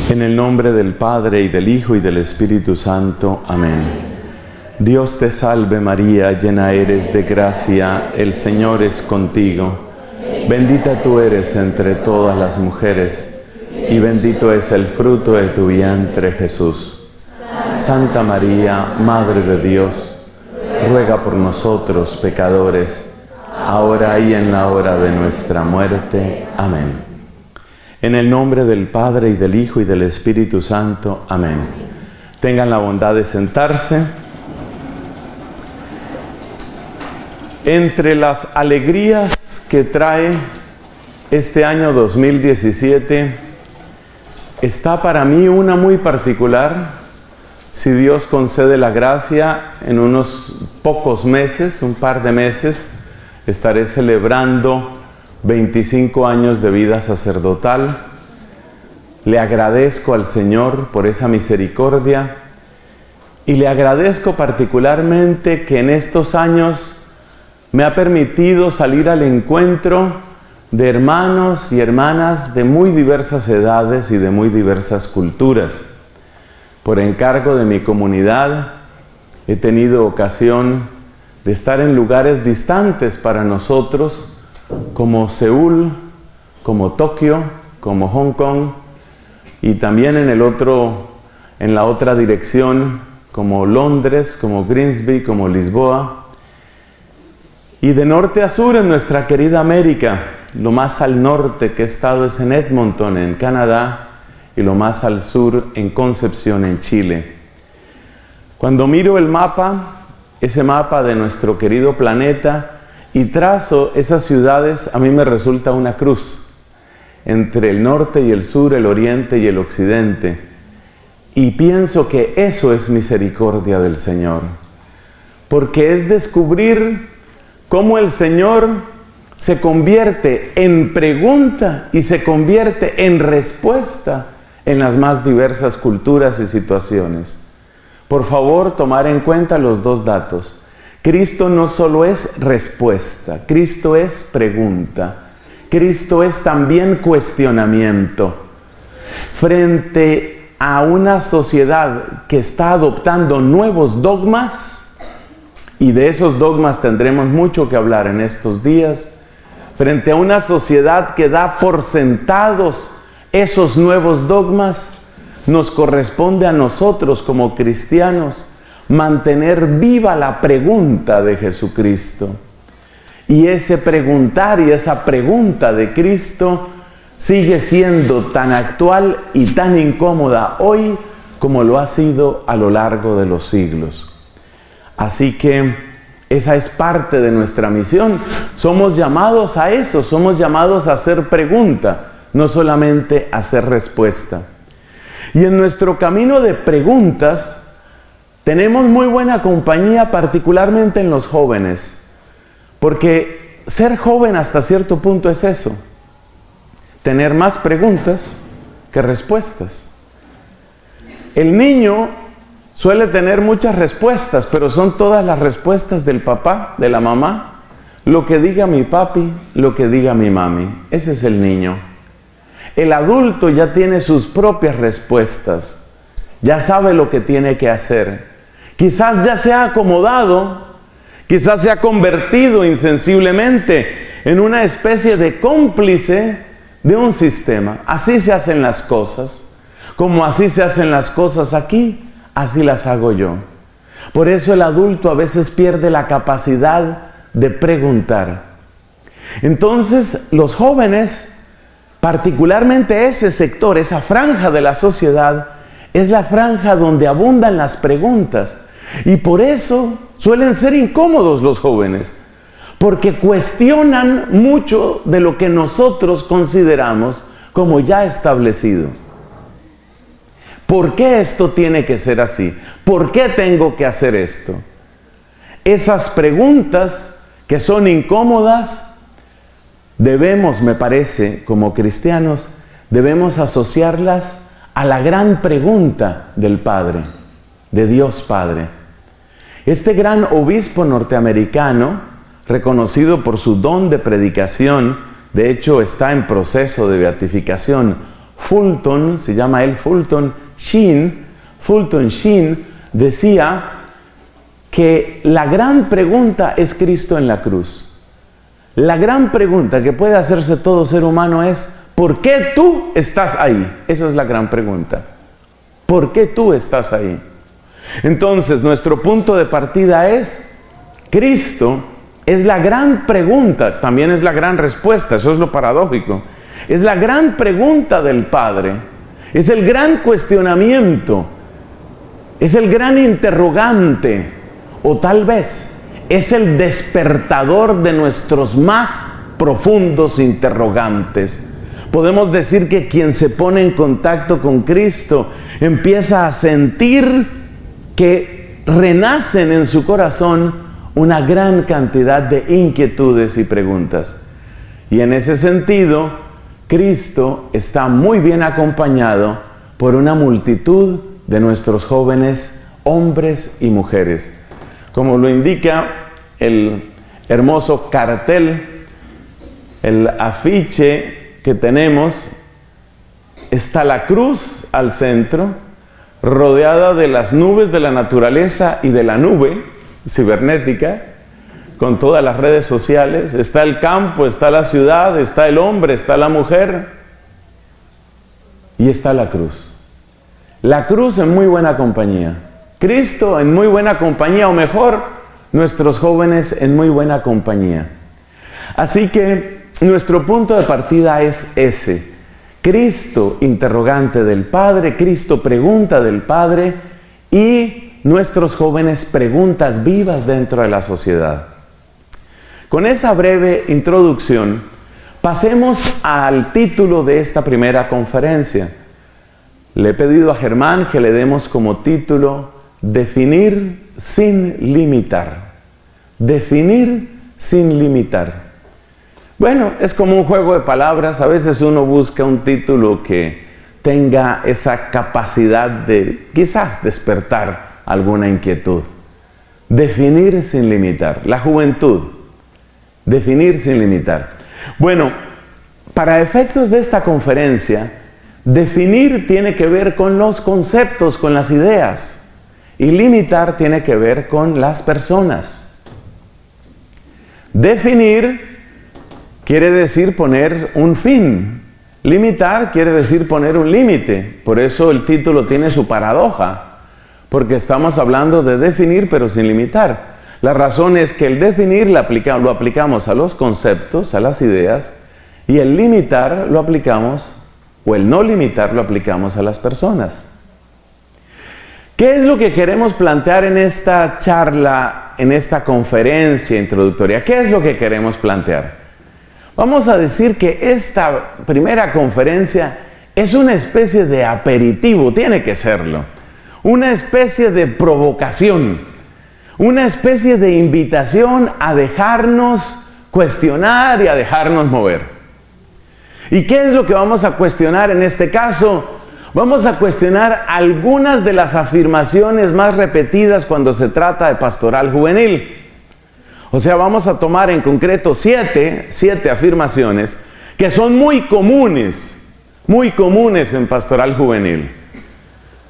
En el nombre del Padre, y del Hijo, y del Espíritu Santo. Amén. Dios te salve María, llena eres de gracia, el Señor es contigo. Bendita tú eres entre todas las mujeres, y bendito es el fruto de tu vientre, Jesús. Santa María, Madre de Dios, ruega por nosotros pecadores, ahora y en la hora de nuestra muerte. Amén. En el nombre del Padre, y del Hijo, y del Espíritu Santo. Amén. Tengan la bondad de sentarse. Entre las alegrías que trae este año 2017, está para mí una muy particular. Si Dios concede la gracia, en unos pocos meses, un par de meses, estaré celebrando 25 años de vida sacerdotal. Le agradezco al Señor por esa misericordia y le agradezco particularmente que en estos años me ha permitido salir al encuentro de hermanos y hermanas de muy diversas edades y de muy diversas culturas. Por encargo de mi comunidad, he tenido ocasión de estar en lugares distantes para nosotros, como Seúl, como Tokio, como Hong Kong, y también en la otra dirección, como Londres, como Grimsby, como Lisboa. Y de norte a sur en nuestra querida América, lo más al norte que he estado es en Edmonton, en Canadá, y lo más al sur en Concepción, en Chile. Cuando miro el mapa, ese mapa de nuestro querido planeta, y trazo esas ciudades, a mí me resulta una cruz entre el norte y el sur, el oriente y el occidente. Y pienso que eso es misericordia del Señor, porque es descubrir cómo el Señor se convierte en pregunta y se convierte en respuesta en las más diversas culturas y situaciones. Por favor, tomar en cuenta los dos datos. Cristo no solo es respuesta, Cristo es pregunta, Cristo es también cuestionamiento. Frente a una sociedad que está adoptando nuevos dogmas, y de esos dogmas tendremos mucho que hablar en estos días, frente a una sociedad que da por sentados esos nuevos dogmas, nos corresponde a nosotros como cristianos mantener viva la pregunta de Jesucristo. Y ese preguntar y esa pregunta de Cristo sigue siendo tan actual y tan incómoda hoy como lo ha sido a lo largo de los siglos. Así que esa es parte de nuestra misión. Somos llamados a eso, somos llamados a hacer pregunta, no solamente a hacer respuesta. Y en nuestro camino de preguntas, tenemos muy buena compañía, particularmente en los jóvenes, porque ser joven hasta cierto punto es eso, tener más preguntas que respuestas. El niño suele tener muchas respuestas, pero son todas las respuestas del papá, de la mamá, lo que diga mi papi, lo que diga mi mami. Ese es el niño. El adulto ya tiene sus propias respuestas, ya sabe lo que tiene que hacer. Quizás ya se ha acomodado, quizás se ha convertido insensiblemente en una especie de cómplice de un sistema. Así se hacen las cosas, como así se hacen las cosas aquí, así las hago yo. Por eso el adulto a veces pierde la capacidad de preguntar. Entonces los jóvenes, particularmente ese sector, esa franja de la sociedad, es la franja donde abundan las preguntas. Y por eso suelen ser incómodos los jóvenes, porque cuestionan mucho de lo que nosotros consideramos como ya establecido. ¿Por qué esto tiene que ser así? ¿Por qué tengo que hacer esto? Esas preguntas que son incómodas, debemos, me parece, como cristianos, debemos asociarlas a la gran pregunta del Padre, de Dios Padre. Este gran obispo norteamericano, reconocido por su don de predicación, de hecho está en proceso de beatificación, Fulton, se llama él Fulton Sheen, decía que la gran pregunta es Cristo en la cruz. La gran pregunta que puede hacerse todo ser humano es: ¿por qué tú estás ahí? Esa es la gran pregunta. ¿Por qué tú estás ahí? Entonces, nuestro punto de partida es: Cristo es la gran pregunta, también es la gran respuesta, eso es lo paradójico. Es la gran pregunta del Padre, es el gran cuestionamiento, es el gran interrogante, o tal vez es el despertador de nuestros más profundos interrogantes. Podemos decir que quien se pone en contacto con Cristo empieza a sentir que renacen en su corazón una gran cantidad de inquietudes y preguntas. Y en ese sentido, Cristo está muy bien acompañado por una multitud de nuestros jóvenes hombres y mujeres. Como lo indica el hermoso cartel, el afiche que tenemos, está la cruz al centro, rodeada de las nubes de la naturaleza y de la nube cibernética, con todas las redes sociales. Está el campo, está la ciudad, está el hombre, está la mujer y está la cruz. La cruz en muy buena compañía, Cristo en muy buena compañía, o mejor, nuestros jóvenes en muy buena compañía. Así que nuestro punto de partida es ese: Cristo interrogante del Padre, Cristo pregunta del Padre, y nuestros jóvenes preguntas vivas dentro de la sociedad. Con esa breve introducción, pasemos al título de esta primera conferencia. Le he pedido a Germán que le demos como título: Definir sin limitar. Definir sin limitar. Bueno, es como un juego de palabras. A veces uno busca un título que tenga esa capacidad de quizás despertar alguna inquietud. Definir sin limitar. La juventud. Definir sin limitar. Bueno, para efectos de esta conferencia, definir tiene que ver con los conceptos, con las ideas, y limitar tiene que ver con las personas. Definir quiere decir poner un fin. Limitar quiere decir poner un límite. Por eso el título tiene su paradoja, porque estamos hablando de definir pero sin limitar. La razón es que el definir lo aplicamos a los conceptos, a las ideas, y el limitar lo aplicamos, o el no limitar lo aplicamos a las personas. ¿Qué es lo que queremos plantear en esta charla, en esta conferencia introductoria? ¿Qué es lo que queremos plantear? Vamos a decir que esta primera conferencia es una especie de aperitivo, tiene que serlo, una especie de provocación, una especie de invitación a dejarnos cuestionar y a dejarnos mover. ¿Y qué es lo que vamos a cuestionar en este caso? Vamos a cuestionar algunas de las afirmaciones más repetidas cuando se trata de pastoral juvenil. O sea, vamos a tomar en concreto siete afirmaciones que son muy comunes en pastoral juvenil.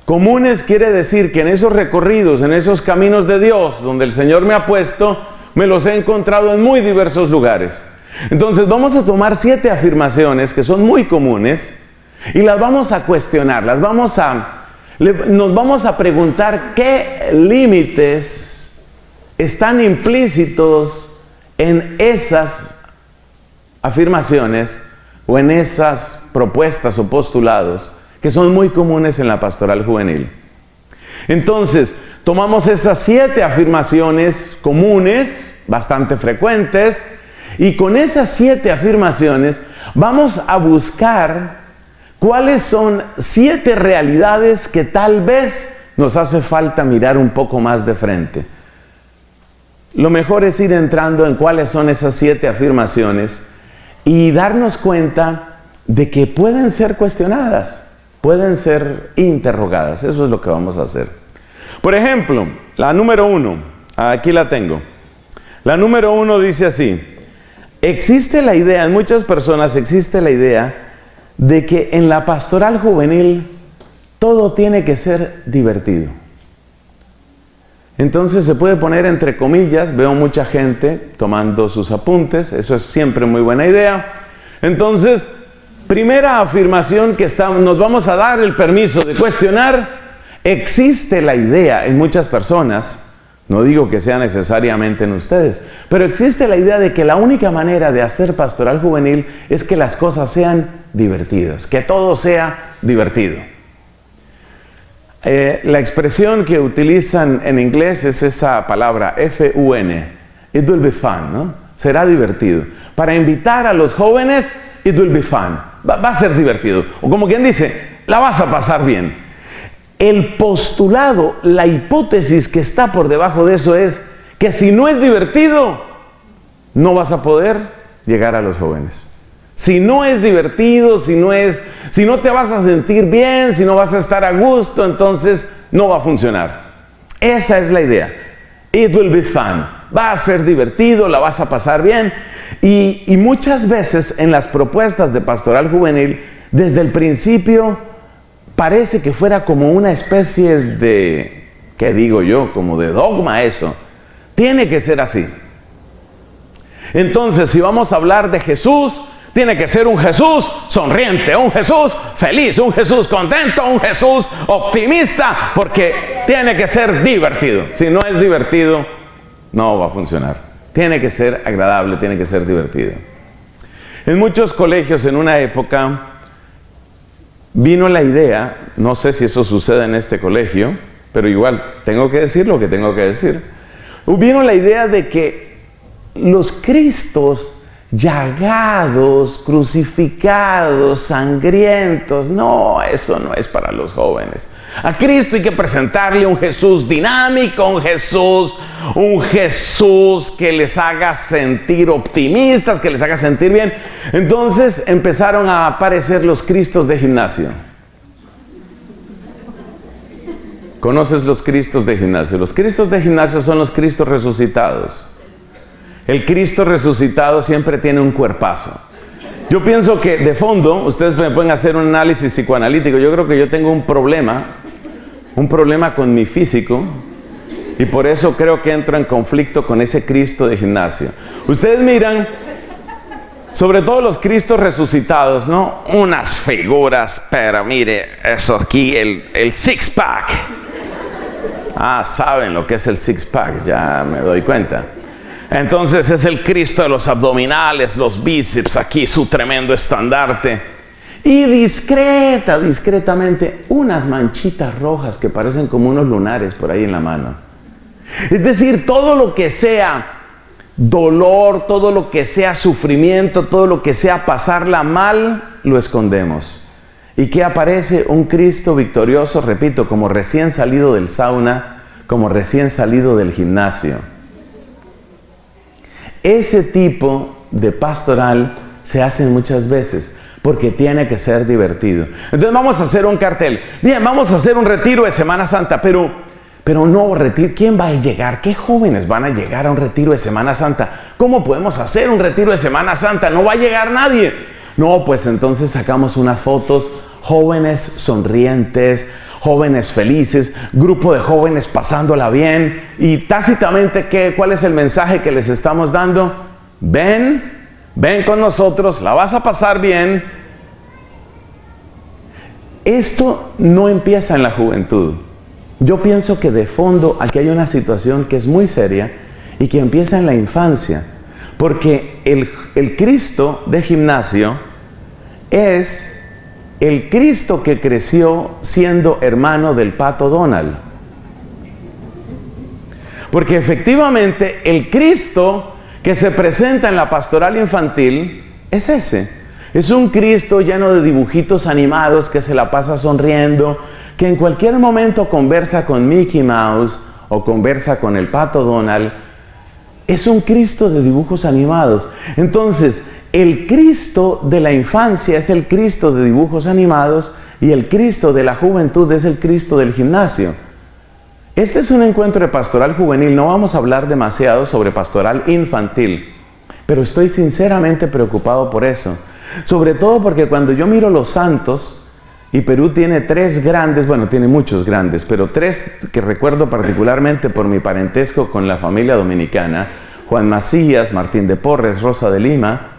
Comunes quiere decir que en esos recorridos, en esos caminos de Dios, donde el Señor me ha puesto, me los he encontrado en muy diversos lugares. Entonces vamos a tomar 7 afirmaciones que son muy comunes y las vamos a cuestionar, nos vamos a preguntar qué límites están implícitos en esas afirmaciones o en esas propuestas o postulados que son muy comunes en la pastoral juvenil. Entonces, tomamos esas 7 afirmaciones comunes, bastante frecuentes, y con esas 7 afirmaciones vamos a buscar cuáles son 7 realidades que tal vez nos hace falta mirar un poco más de frente. Lo mejor es ir entrando en cuáles son esas 7 afirmaciones y darnos cuenta de que pueden ser cuestionadas, pueden ser interrogadas. Eso es lo que vamos a hacer. Por ejemplo, la número 1, aquí la tengo. La número 1 dice así: existe la idea, en muchas personas existe la idea de que en la pastoral juvenil todo tiene que ser divertido. Entonces se puede poner entre comillas, veo mucha gente tomando sus apuntes, eso es siempre muy buena idea. Entonces, primera afirmación que nos vamos a dar el permiso de cuestionar: existe la idea en muchas personas, no digo que sea necesariamente en ustedes, pero existe la idea de que la única manera de hacer pastoral juvenil es que las cosas sean divertidas, que todo sea divertido. La expresión que utilizan en inglés es esa palabra F-U-N, it will be fun, ¿no? Será divertido. Para invitar a los jóvenes, it will be fun, va a ser divertido. O como quien dice, la vas a pasar bien. El postulado, la hipótesis que está por debajo de eso es que si no es divertido, no vas a poder llegar a los jóvenes. Si no es divertido, si no te vas a sentir bien, si no vas a estar a gusto, entonces no va a funcionar. Esa es la idea. It will be fun. Va a ser divertido, la vas a pasar bien. Y muchas veces en las propuestas de pastoral juvenil, desde el principio, parece que fuera como una especie de, ¿qué digo yo? Como de dogma eso. Tiene que ser así. Entonces, si vamos a hablar de Jesús, tiene que ser un Jesús sonriente, un Jesús feliz, un Jesús contento, un Jesús optimista, porque tiene que ser divertido. Si no es divertido, no va a funcionar. Tiene que ser agradable, tiene que ser divertido. En muchos colegios en una época vino la idea, no sé si eso sucede en este colegio, pero igual tengo que decir lo que tengo que decir. Vino la idea de que los Cristos llagados, crucificados, sangrientos, no, eso no es para los jóvenes. A Cristo hay que presentarle un Jesús dinámico, un Jesús que les haga sentir optimistas, que les haga sentir bien. Entonces empezaron a aparecer los Cristos de gimnasio. ¿Conoces los Cristos de gimnasio? Los Cristos de gimnasio son los Cristos resucitados. El Cristo resucitado siempre tiene un cuerpazo. Yo pienso que de fondo, ustedes me pueden hacer un análisis psicoanalítico. Yo creo que yo tengo un problema con mi físico, y por eso creo que entro en conflicto con ese Cristo de gimnasio. Ustedes miran, sobre todo los Cristos resucitados, ¿no? Unas figuras, pero mire, eso aquí, el six-pack. Ah, saben lo que es el six-pack, ya me doy cuenta. Entonces es el Cristo de los abdominales, los bíceps, aquí su tremendo estandarte. Y discretamente, unas manchitas rojas que parecen como unos lunares por ahí en la mano. Es decir, todo lo que sea dolor, todo lo que sea sufrimiento, todo lo que sea pasarla mal, lo escondemos. ¿Y qué aparece? Un Cristo victorioso, repito, como recién salido del sauna, como recién salido del gimnasio. Ese tipo de pastoral se hace muchas veces porque tiene que ser divertido. Entonces vamos a hacer un cartel. Bien, vamos a hacer un retiro de Semana Santa, pero no retiro. ¿Quién va a llegar? ¿Qué jóvenes van a llegar a un retiro de Semana Santa? ¿Cómo podemos hacer un retiro de Semana Santa? No va a llegar nadie. No, pues entonces sacamos unas fotos, jóvenes sonrientes, jóvenes felices, grupo de jóvenes pasándola bien, y tácitamente, ¿cuál es el mensaje que les estamos dando? Ven con nosotros, la vas a pasar bien. Esto no empieza en la juventud. Yo pienso que de fondo aquí hay una situación que es muy seria y que empieza en la infancia, porque el Cristo de gimnasio es el Cristo que creció siendo hermano del Pato Donald. Porque efectivamente el Cristo que se presenta en la pastoral infantil es ese. Es un Cristo lleno de dibujitos animados que se la pasa sonriendo, que en cualquier momento conversa con Mickey Mouse o conversa con el Pato Donald. Es un Cristo de dibujos animados. Entonces, el Cristo de la infancia es el Cristo de dibujos animados y el Cristo de la juventud es el Cristo del gimnasio. Este es un encuentro de pastoral juvenil. No vamos a hablar demasiado sobre pastoral infantil, pero estoy sinceramente preocupado por eso. Sobre todo porque cuando yo miro los santos, y Perú tiene tres grandes, bueno, tiene muchos grandes, pero tres que recuerdo particularmente por mi parentesco con la familia dominicana: Juan Macías, Martín de Porres, Rosa de Lima.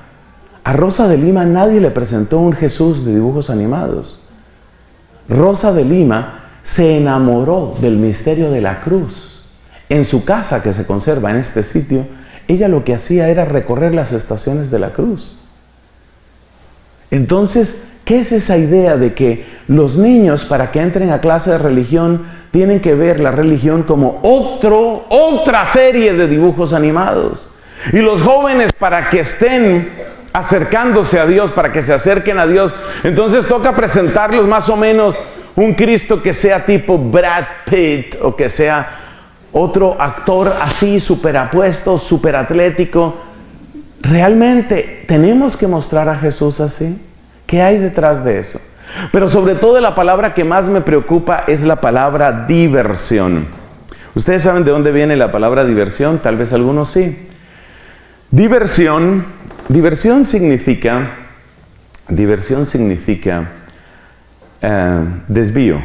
A Rosa de Lima nadie le presentó un Jesús de dibujos animados. Rosa de Lima se enamoró del misterio de la cruz. En su casa, que se conserva en este sitio, ella lo que hacía era recorrer las estaciones de la cruz. Entonces, ¿qué es esa idea de que los niños, para que entren a clase de religión, tienen que ver la religión como otra serie de dibujos animados? Y los jóvenes, para que estén acercándose a Dios, para que se acerquen a Dios, entonces toca presentarlos más o menos un Cristo que sea tipo Brad Pitt, o que sea otro actor así, súper apuesto, súper atlético. ¿Realmente tenemos que mostrar a Jesús así? ¿Qué hay detrás de eso? Pero sobre todo la palabra que más me preocupa es la palabra diversión. ¿Ustedes saben de dónde viene la palabra diversión? Tal vez algunos sí. Diversión significa desvío.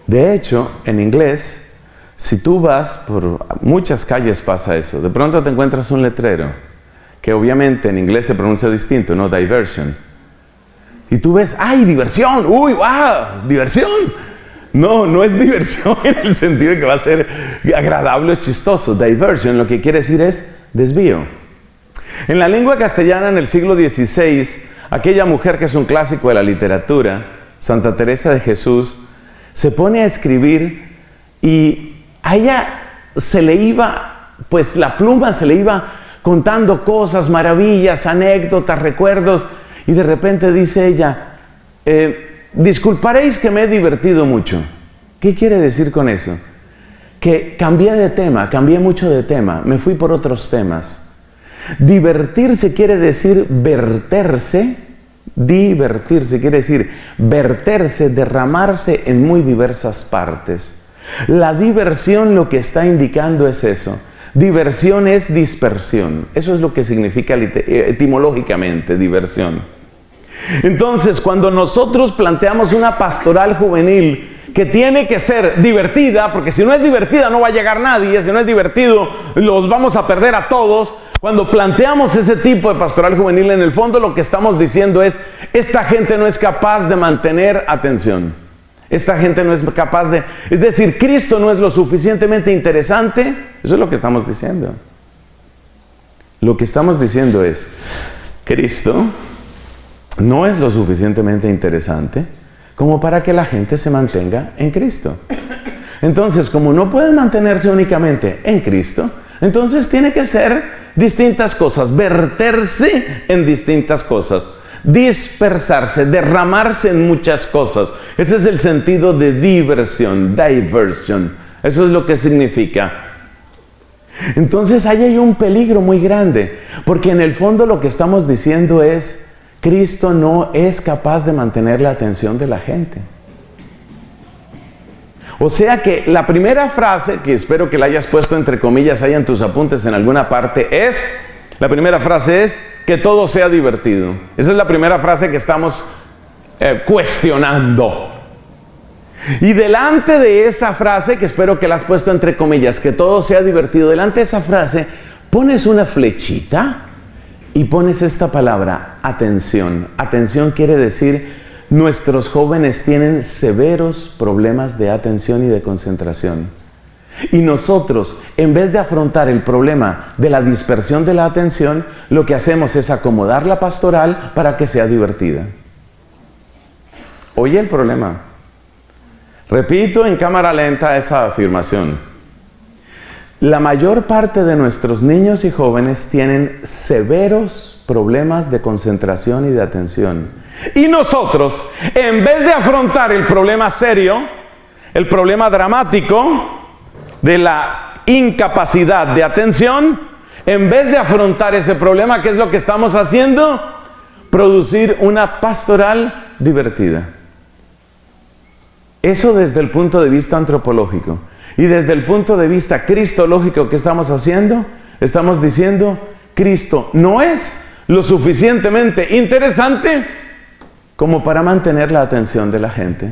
De hecho, en inglés, si tú vas por muchas calles pasa eso. De pronto te encuentras un letrero, que obviamente en inglés se pronuncia distinto, no diversion. Y tú ves, ¡ay, diversión! ¡Uy, wow! ¡Diversión! No, no es diversión en el sentido de que va a ser agradable o chistoso. Diversion lo que quiere decir es desvío. En la lengua castellana en el siglo XVI, aquella mujer que es un clásico de la literatura, Santa Teresa de Jesús, se pone a escribir y a ella se le iba, pues la pluma se le iba contando cosas, maravillas, anécdotas, recuerdos, y de repente dice ella, disculparéis que me he divertido mucho. ¿Qué quiere decir con eso? Que cambié mucho de tema, me fui por otros temas. Divertirse quiere decir verterse, quiere decir verterse, derramarse en muy diversas partes. La diversión lo que está indicando es eso. Diversión es dispersión. Eso es lo que significa etimológicamente diversión. Entonces, cuando nosotros planteamos una pastoral juvenil que tiene que ser divertida, porque si no es divertida no va a llegar nadie, si no es divertido los vamos a perder a todos. Cuando planteamos ese tipo de pastoral juvenil, en el fondo lo que estamos diciendo es, esta gente no es capaz de mantener atención. Esta gente no es capaz de... Es decir, Cristo no es lo suficientemente interesante. Eso es lo que estamos diciendo. Lo que estamos diciendo es, Cristo no es lo suficientemente interesante como para que la gente se mantenga en Cristo. Entonces, como no pueden mantenerse únicamente en Cristo, entonces tiene que ser distintas cosas, verterse en distintas cosas, dispersarse, derramarse en muchas cosas. Ese es el sentido de diversión, diversion. Eso es lo que significa. Entonces ahí hay un peligro muy grande, porque en el fondo lo que estamos diciendo es, Cristo no es capaz de mantener la atención de la gente. O sea que la primera frase, que espero que la hayas puesto entre comillas ahí en tus apuntes en alguna parte, la primera frase es que todo sea divertido. Esa es la primera frase que estamos cuestionando. Y delante de esa frase, que espero que la has puesto entre comillas, que todo sea divertido, delante de esa frase pones una flechita y pones esta palabra, atención. Atención quiere decir, nuestros jóvenes tienen severos problemas de atención y de concentración. Y nosotros, en vez de afrontar el problema de la dispersión de la atención, lo que hacemos es acomodar la pastoral para que sea divertida. Oye el problema. Repito en cámara lenta esa afirmación. La mayor parte de nuestros niños y jóvenes tienen severos problemas de concentración y de atención. Y nosotros, en vez de afrontar el problema serio, el problema dramático de la incapacidad de atención, en vez de afrontar ese problema, ¿qué es lo que estamos haciendo? Producir una pastoral divertida. Eso desde el punto de vista antropológico. Y desde el punto de vista cristológico, ¿qué estamos haciendo? Estamos diciendo, Cristo no es lo suficientemente interesante como para mantener la atención de la gente.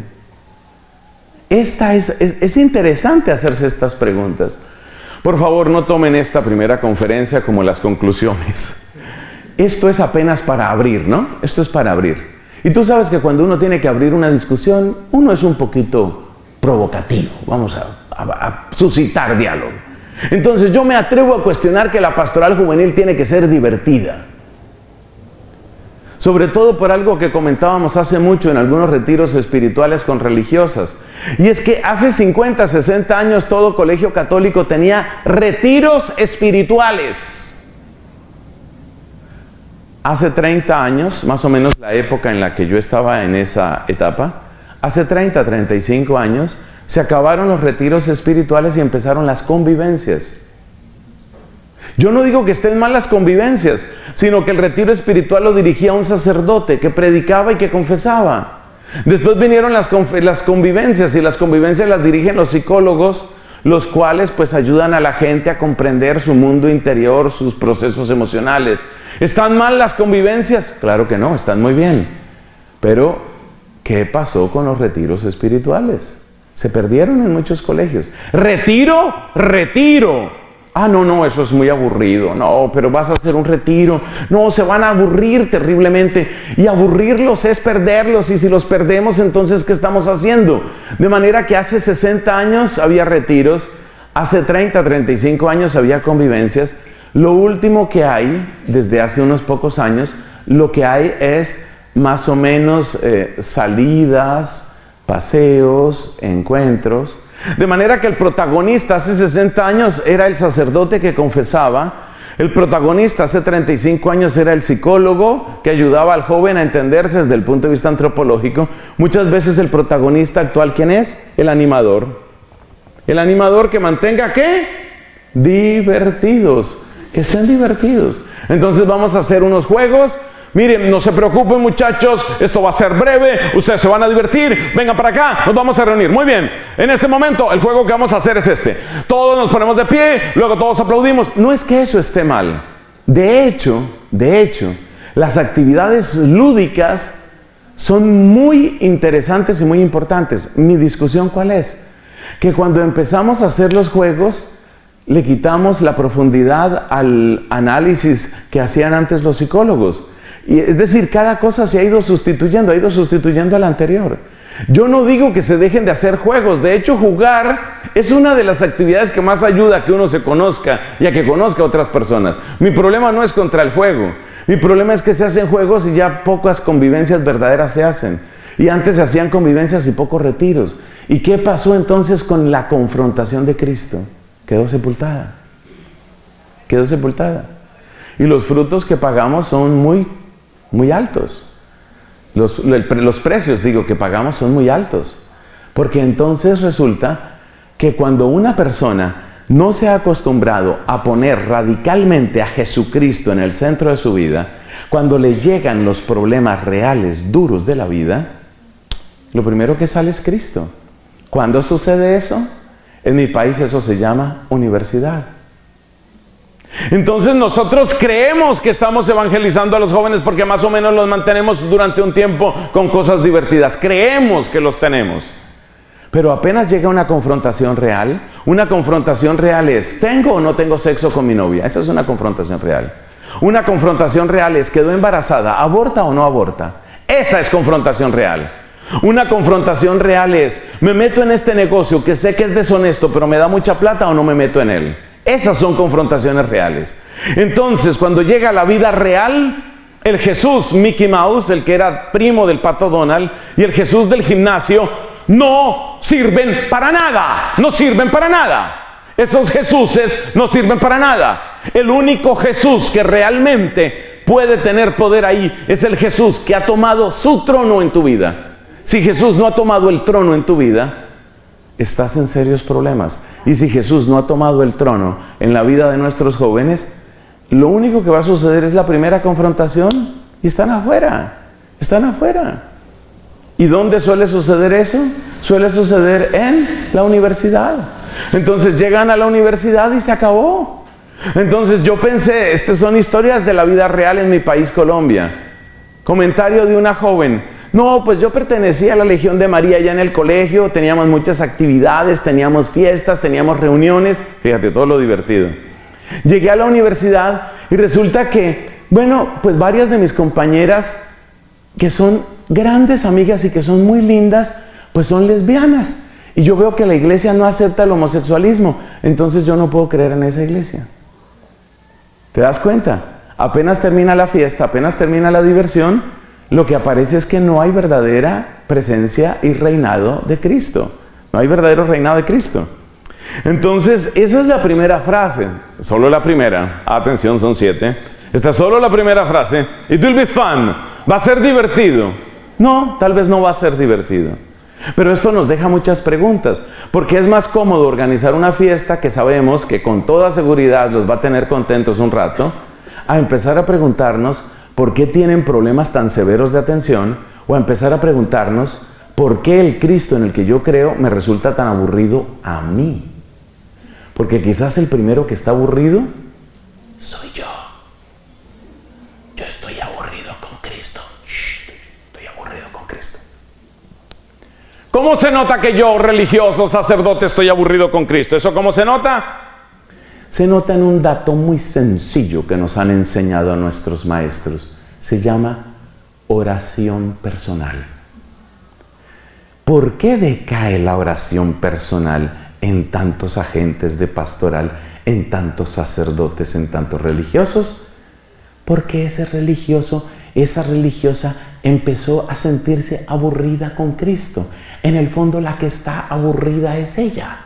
Es interesante hacerse estas preguntas. Por favor, no tomen esta primera conferencia como las conclusiones. Esto es apenas para abrir, ¿no? Esto es para abrir. Y tú sabes que cuando uno tiene que abrir una discusión, uno es un poquito provocativo. Vamos a suscitar diálogo. Entonces yo me atrevo a cuestionar que la pastoral juvenil tiene que ser divertida. Sobre todo por algo que comentábamos hace mucho en algunos retiros espirituales con religiosas. Y es que hace 50, 60 años todo colegio católico tenía retiros espirituales. Hace 30 años, más o menos la época en la que yo estaba en esa etapa, hace 30, 35 años, se acabaron los retiros espirituales y empezaron las convivencias. Yo no digo que estén mal las convivencias, sino que el retiro espiritual lo dirigía un sacerdote que predicaba y que confesaba. Después vinieron las convivencias, y las convivencias las dirigen los psicólogos, los cuales pues ayudan a la gente a comprender su mundo interior, sus procesos emocionales. ¿Están mal las convivencias? Claro que no, están muy bien. Pero, ¿qué pasó con los retiros espirituales? Se perdieron en muchos colegios. ¡Retiro! ¡Retiro! Ah, no, eso es muy aburrido. No, pero vas a hacer un retiro. No, se van a aburrir terriblemente. Y aburrirlos es perderlos. Y si los perdemos, entonces, ¿qué estamos haciendo? De manera que hace 60 años había retiros. Hace 30, 35 años había convivencias. Lo último que hay, desde hace unos pocos años, lo que hay es más o menos salidas, paseos, encuentros. De manera que el protagonista hace 60 años era el sacerdote que confesaba. El protagonista hace 35 años era el psicólogo que ayudaba al joven a entenderse desde el punto de vista antropológico. Muchas veces el protagonista actual, ¿quién es? El animador. El animador que mantenga, ¿qué? Divertidos. Que estén divertidos. Entonces vamos a hacer unos juegos. Miren, no se preocupen muchachos, esto va a ser breve, ustedes se van a divertir, vengan para acá, nos vamos a reunir. Muy bien, en este momento el juego que vamos a hacer es este. Todos nos ponemos de pie, luego todos aplaudimos. No es que eso esté mal. De hecho, las actividades lúdicas son muy interesantes y muy importantes. Mi discusión, ¿cuál es? Que cuando empezamos a hacer los juegos, le quitamos la profundidad al análisis que hacían antes los psicólogos. Y es decir, cada cosa se ha ido sustituyendo a la anterior. Yo no digo que se dejen de hacer juegos. De hecho, jugar es una de las actividades que más ayuda a que uno se conozca y a que conozca a otras personas. Mi problema no es contra el juego. Mi problema es que se hacen juegos y ya pocas convivencias verdaderas se hacen. Y antes se hacían convivencias y pocos retiros. ¿Y qué pasó entonces con la confrontación de Cristo? Quedó sepultada. Quedó sepultada. Y los frutos que pagamos son muy altos. Los precios, que pagamos son muy altos. Porque entonces resulta que cuando una persona no se ha acostumbrado a poner radicalmente a Jesucristo en el centro de su vida, cuando le llegan los problemas reales, duros de la vida, lo primero que sale es Cristo. ¿Cuándo sucede eso? En mi país eso se llama universidad. Entonces nosotros creemos que estamos evangelizando a los jóvenes porque más o menos los mantenemos durante un tiempo con cosas divertidas. Creemos que los tenemos. Pero apenas llega una confrontación real es, ¿tengo o no tengo sexo con mi novia? Esa es una confrontación real. Una confrontación real es, ¿quedó embarazada? ¿Aborta o no aborta? Esa es confrontación real. Una confrontación real es, ¿me meto en este negocio que sé que es deshonesto, pero me da mucha plata o no me meto en él? Esas son confrontaciones reales. Entonces, cuando llega la vida real, el Jesús Mickey Mouse, el que era primo del Pato Donald, y el Jesús del gimnasio, no sirven para nada. No sirven para nada. Esos Jesuses no sirven para nada. El único Jesús que realmente puede tener poder ahí es el Jesús que ha tomado su trono en tu vida. Si Jesús no ha tomado el trono en tu vida, estás en serios problemas. Y si Jesús no ha tomado el trono en la vida de nuestros jóvenes, lo único que va a suceder es la primera confrontación y están afuera. Están afuera. ¿Y dónde suele suceder eso? Suele suceder en la universidad. Entonces llegan a la universidad y se acabó. Entonces yo pensé, estas son historias de la vida real en mi país, Colombia. Comentario de una joven: no, pues yo pertenecía a la Legión de María ya en el colegio, teníamos muchas actividades, teníamos fiestas, teníamos reuniones, fíjate todo lo divertido. Llegué a la universidad y resulta que, bueno, pues varias de mis compañeras que son grandes amigas y que son muy lindas, pues son lesbianas. Y yo veo que la iglesia no acepta el homosexualismo, entonces yo no puedo creer en esa iglesia. ¿Te das cuenta? Apenas termina la fiesta, apenas termina la diversión, lo que aparece es que no hay verdadera presencia y reinado de Cristo. No hay verdadero reinado de Cristo. Entonces, esa es la primera frase. Solo la primera. Atención, son 7. Esta es solo la primera frase. It will be fun. Va a ser divertido. No, tal vez no va a ser divertido. Pero esto nos deja muchas preguntas. Porque es más cómodo organizar una fiesta que sabemos que con toda seguridad los va a tener contentos un rato, a empezar a preguntarnos por qué tienen problemas tan severos de atención, o a empezar a preguntarnos por qué el Cristo en el que yo creo me resulta tan aburrido a mí. Porque quizás el primero que está aburrido soy yo. Yo estoy aburrido con Cristo. Estoy aburrido con Cristo. ¿Cómo se nota que yo, religioso, sacerdote, estoy aburrido con Cristo? ¿Eso cómo se nota? Se nota en un dato muy sencillo que nos han enseñado a nuestros maestros. Se llama oración personal. ¿Por qué decae la oración personal en tantos agentes de pastoral, en tantos sacerdotes, en tantos religiosos? Porque ese religioso, esa religiosa empezó a sentirse aburrida con Cristo. En el fondo la que está aburrida es ella.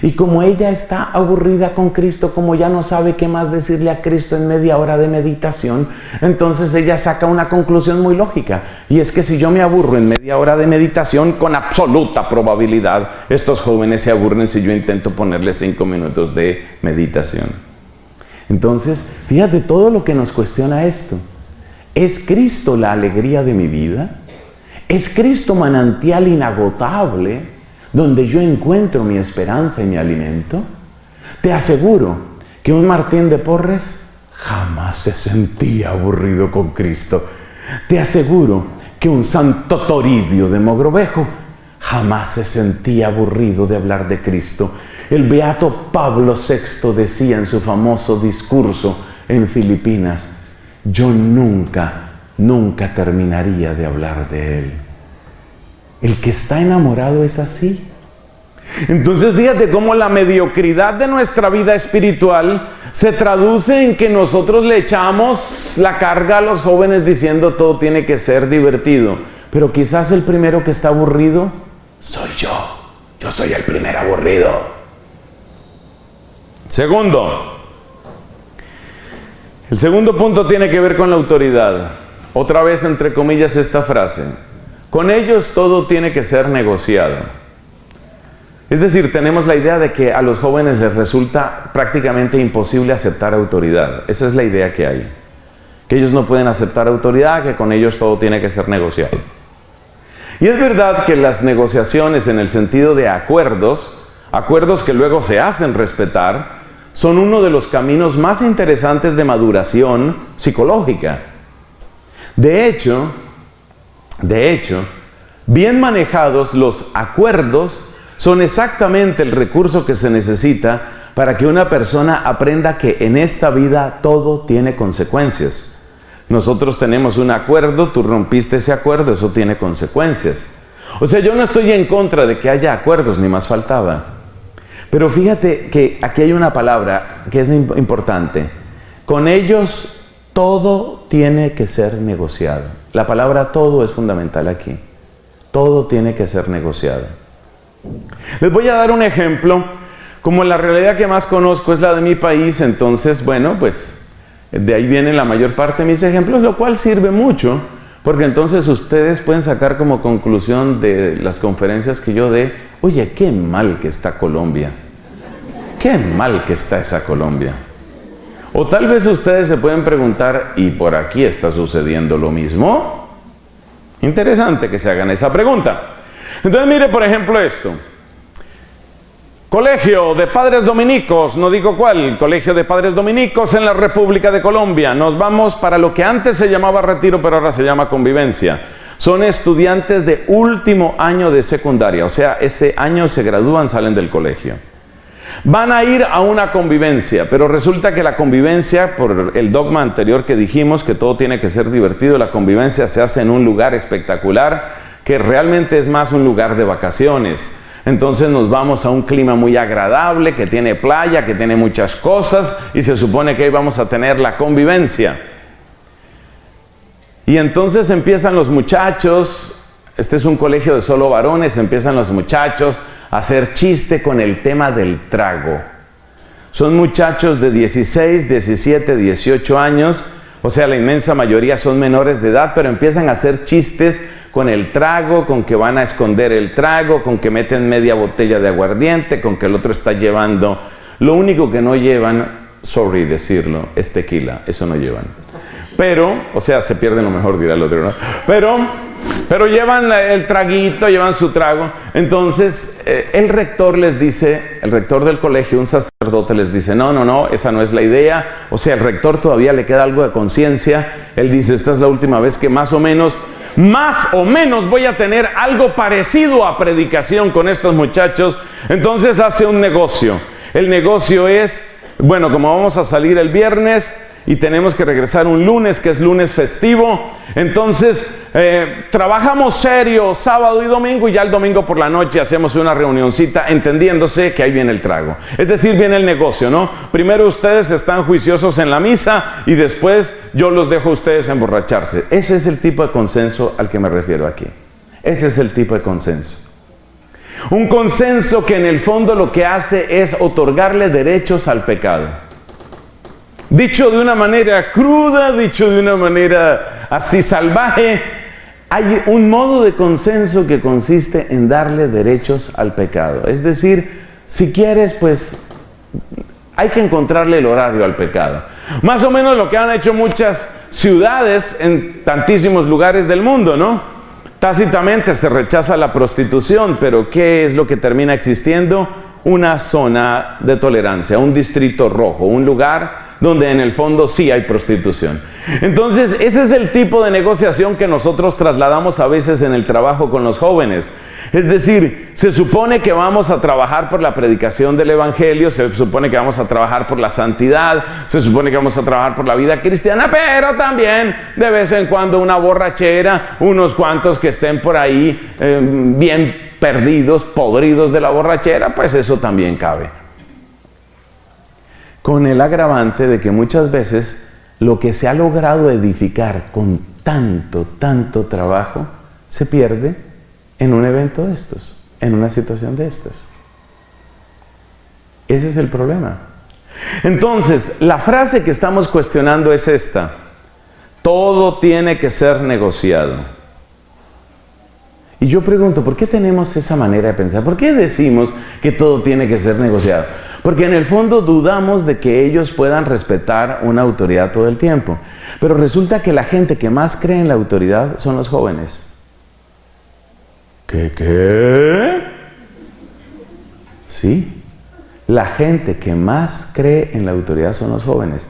Y como ella está aburrida con Cristo, como ya no sabe qué más decirle a Cristo en media hora de meditación, entonces ella saca una conclusión muy lógica. Y es que si yo me aburro en media hora de meditación, con absoluta probabilidad, estos jóvenes se aburren si yo intento ponerles 5 minutos de meditación. Entonces, fíjate todo lo que nos cuestiona esto. ¿Es Cristo la alegría de mi vida? ¿Es Cristo manantial inagotable donde yo encuentro mi esperanza y mi alimento? Te aseguro que un Martín de Porres jamás se sentía aburrido con Cristo. Te aseguro que un Santo Toribio de Mogrovejo jamás se sentía aburrido de hablar de Cristo. El beato Pablo VI decía en su famoso discurso en Filipinas: yo nunca terminaría de hablar de Él. El que está enamorado es así. Entonces fíjate cómo la mediocridad de nuestra vida espiritual se traduce en que nosotros le echamos la carga a los jóvenes diciendo todo tiene que ser divertido. Pero quizás el primero que está aburrido soy yo. Yo soy el primer aburrido. Segundo. El segundo punto tiene que ver con la autoridad. Otra vez entre comillas esta frase: con ellos todo tiene que ser negociado. Es decir, tenemos la idea de que a los jóvenes les resulta prácticamente imposible aceptar autoridad. Esa es la idea que hay. Que ellos no pueden aceptar autoridad, que con ellos todo tiene que ser negociado. Y es verdad que las negociaciones en el sentido de acuerdos que luego se hacen respetar, son uno de los caminos más interesantes de maduración psicológica. De hecho, bien manejados, los acuerdos son exactamente el recurso que se necesita para que una persona aprenda que en esta vida todo tiene consecuencias. Nosotros tenemos un acuerdo, tú rompiste ese acuerdo, eso tiene consecuencias. O sea, yo no estoy en contra de que haya acuerdos, ni más faltaba. Pero fíjate que aquí hay una palabra que es importante. Con ellos todo tiene que ser negociado. La palabra todo es fundamental aquí. Todo tiene que ser negociado. Les voy a dar un ejemplo. Como la realidad que más conozco es la de mi país, entonces, bueno, pues de ahí viene la mayor parte de mis ejemplos, lo cual sirve mucho, porque entonces ustedes pueden sacar como conclusión de las conferencias que yo dé: oye, qué mal que está Colombia. Qué mal que está esa Colombia. O tal vez ustedes se pueden preguntar: ¿y por aquí está sucediendo lo mismo? Interesante que se hagan esa pregunta. Entonces mire por ejemplo esto. Colegio de Padres Dominicos, no digo cuál, Colegio de Padres Dominicos en la República de Colombia. Nos vamos para lo que antes se llamaba retiro, pero ahora se llama convivencia. Son estudiantes de último año de secundaria, o sea, ese año se gradúan, salen del colegio. Van a ir a una convivencia, pero resulta que la convivencia, por el dogma anterior que dijimos, que todo tiene que ser divertido, la convivencia se hace en un lugar espectacular, que realmente es más un lugar de vacaciones. Entonces nos vamos a un clima muy agradable, que tiene playa, que tiene muchas cosas, y se supone que ahí vamos a tener la convivencia. Y entonces empiezan los muchachos, este es un colegio de solo varones, empiezan los muchachos a hacer chiste con el tema del trago. Son muchachos de 16, 17, 18 años, o sea, la inmensa mayoría son menores de edad, pero empiezan a hacer chistes con el trago, con que van a esconder el trago, con que meten media botella de aguardiente, con que el otro está llevando. Lo único que no llevan, sorry decirlo, es tequila, eso no llevan. Pero, o sea, se pierden lo mejor, dirá el otro, ¿no? Pero llevan el traguito, llevan su trago. Entonces, el rector les dice, el rector del colegio, un sacerdote les dice, no, esa no es la idea. O sea, el rector todavía le queda algo de conciencia. Él dice, esta es la última vez que más o menos voy a tener algo parecido a predicación con estos muchachos. Entonces hace un negocio. El negocio es, bueno, como vamos a salir el viernes y tenemos que regresar un lunes, que es lunes festivo, entonces trabajamos serio sábado y domingo, y ya el domingo por la noche hacemos una reunioncita, entendiéndose que ahí viene el trago. Es decir, viene el negocio, ¿no? Primero ustedes están juiciosos en la misa y después yo los dejo a ustedes emborracharse. Ese es el tipo de consenso al que me refiero aquí. Ese es el tipo de consenso. Un consenso que en el fondo lo que hace es otorgarle derechos al pecado. Dicho de una manera cruda, dicho de una manera así salvaje, hay un modo de consenso que consiste en darle derechos al pecado. Es decir, si quieres, pues hay que encontrarle el horario al pecado. Más o menos lo que han hecho muchas ciudades en tantísimos lugares del mundo, ¿no? Tácitamente se rechaza la prostitución, pero ¿qué es lo que termina existiendo? Una zona de tolerancia, un distrito rojo, un lugar donde en el fondo sí hay prostitución. Entonces, ese es el tipo de negociación que nosotros trasladamos a veces en el trabajo con los jóvenes. Es decir, se supone que vamos a trabajar por la predicación del Evangelio, se supone que vamos a trabajar por la santidad, se supone que vamos a trabajar por la vida cristiana, pero también de vez en cuando una borrachera, unos cuantos que estén por ahí bien perdidos, podridos de la borrachera, pues eso también cabe. Con el agravante de que muchas veces lo que se ha logrado edificar con tanto trabajo se pierde en un evento de estos, en una situación de estas. Ese es el problema. Entonces, la frase que estamos cuestionando es esta: todo tiene que ser negociado. Y yo pregunto, ¿por qué tenemos esa manera de pensar? ¿Por qué decimos que todo tiene que ser negociado? Porque en el fondo dudamos de que ellos puedan respetar una autoridad todo el tiempo. Pero resulta que la gente que más cree en la autoridad son los jóvenes. ¿Qué? Sí. La gente que más cree en la autoridad son los jóvenes.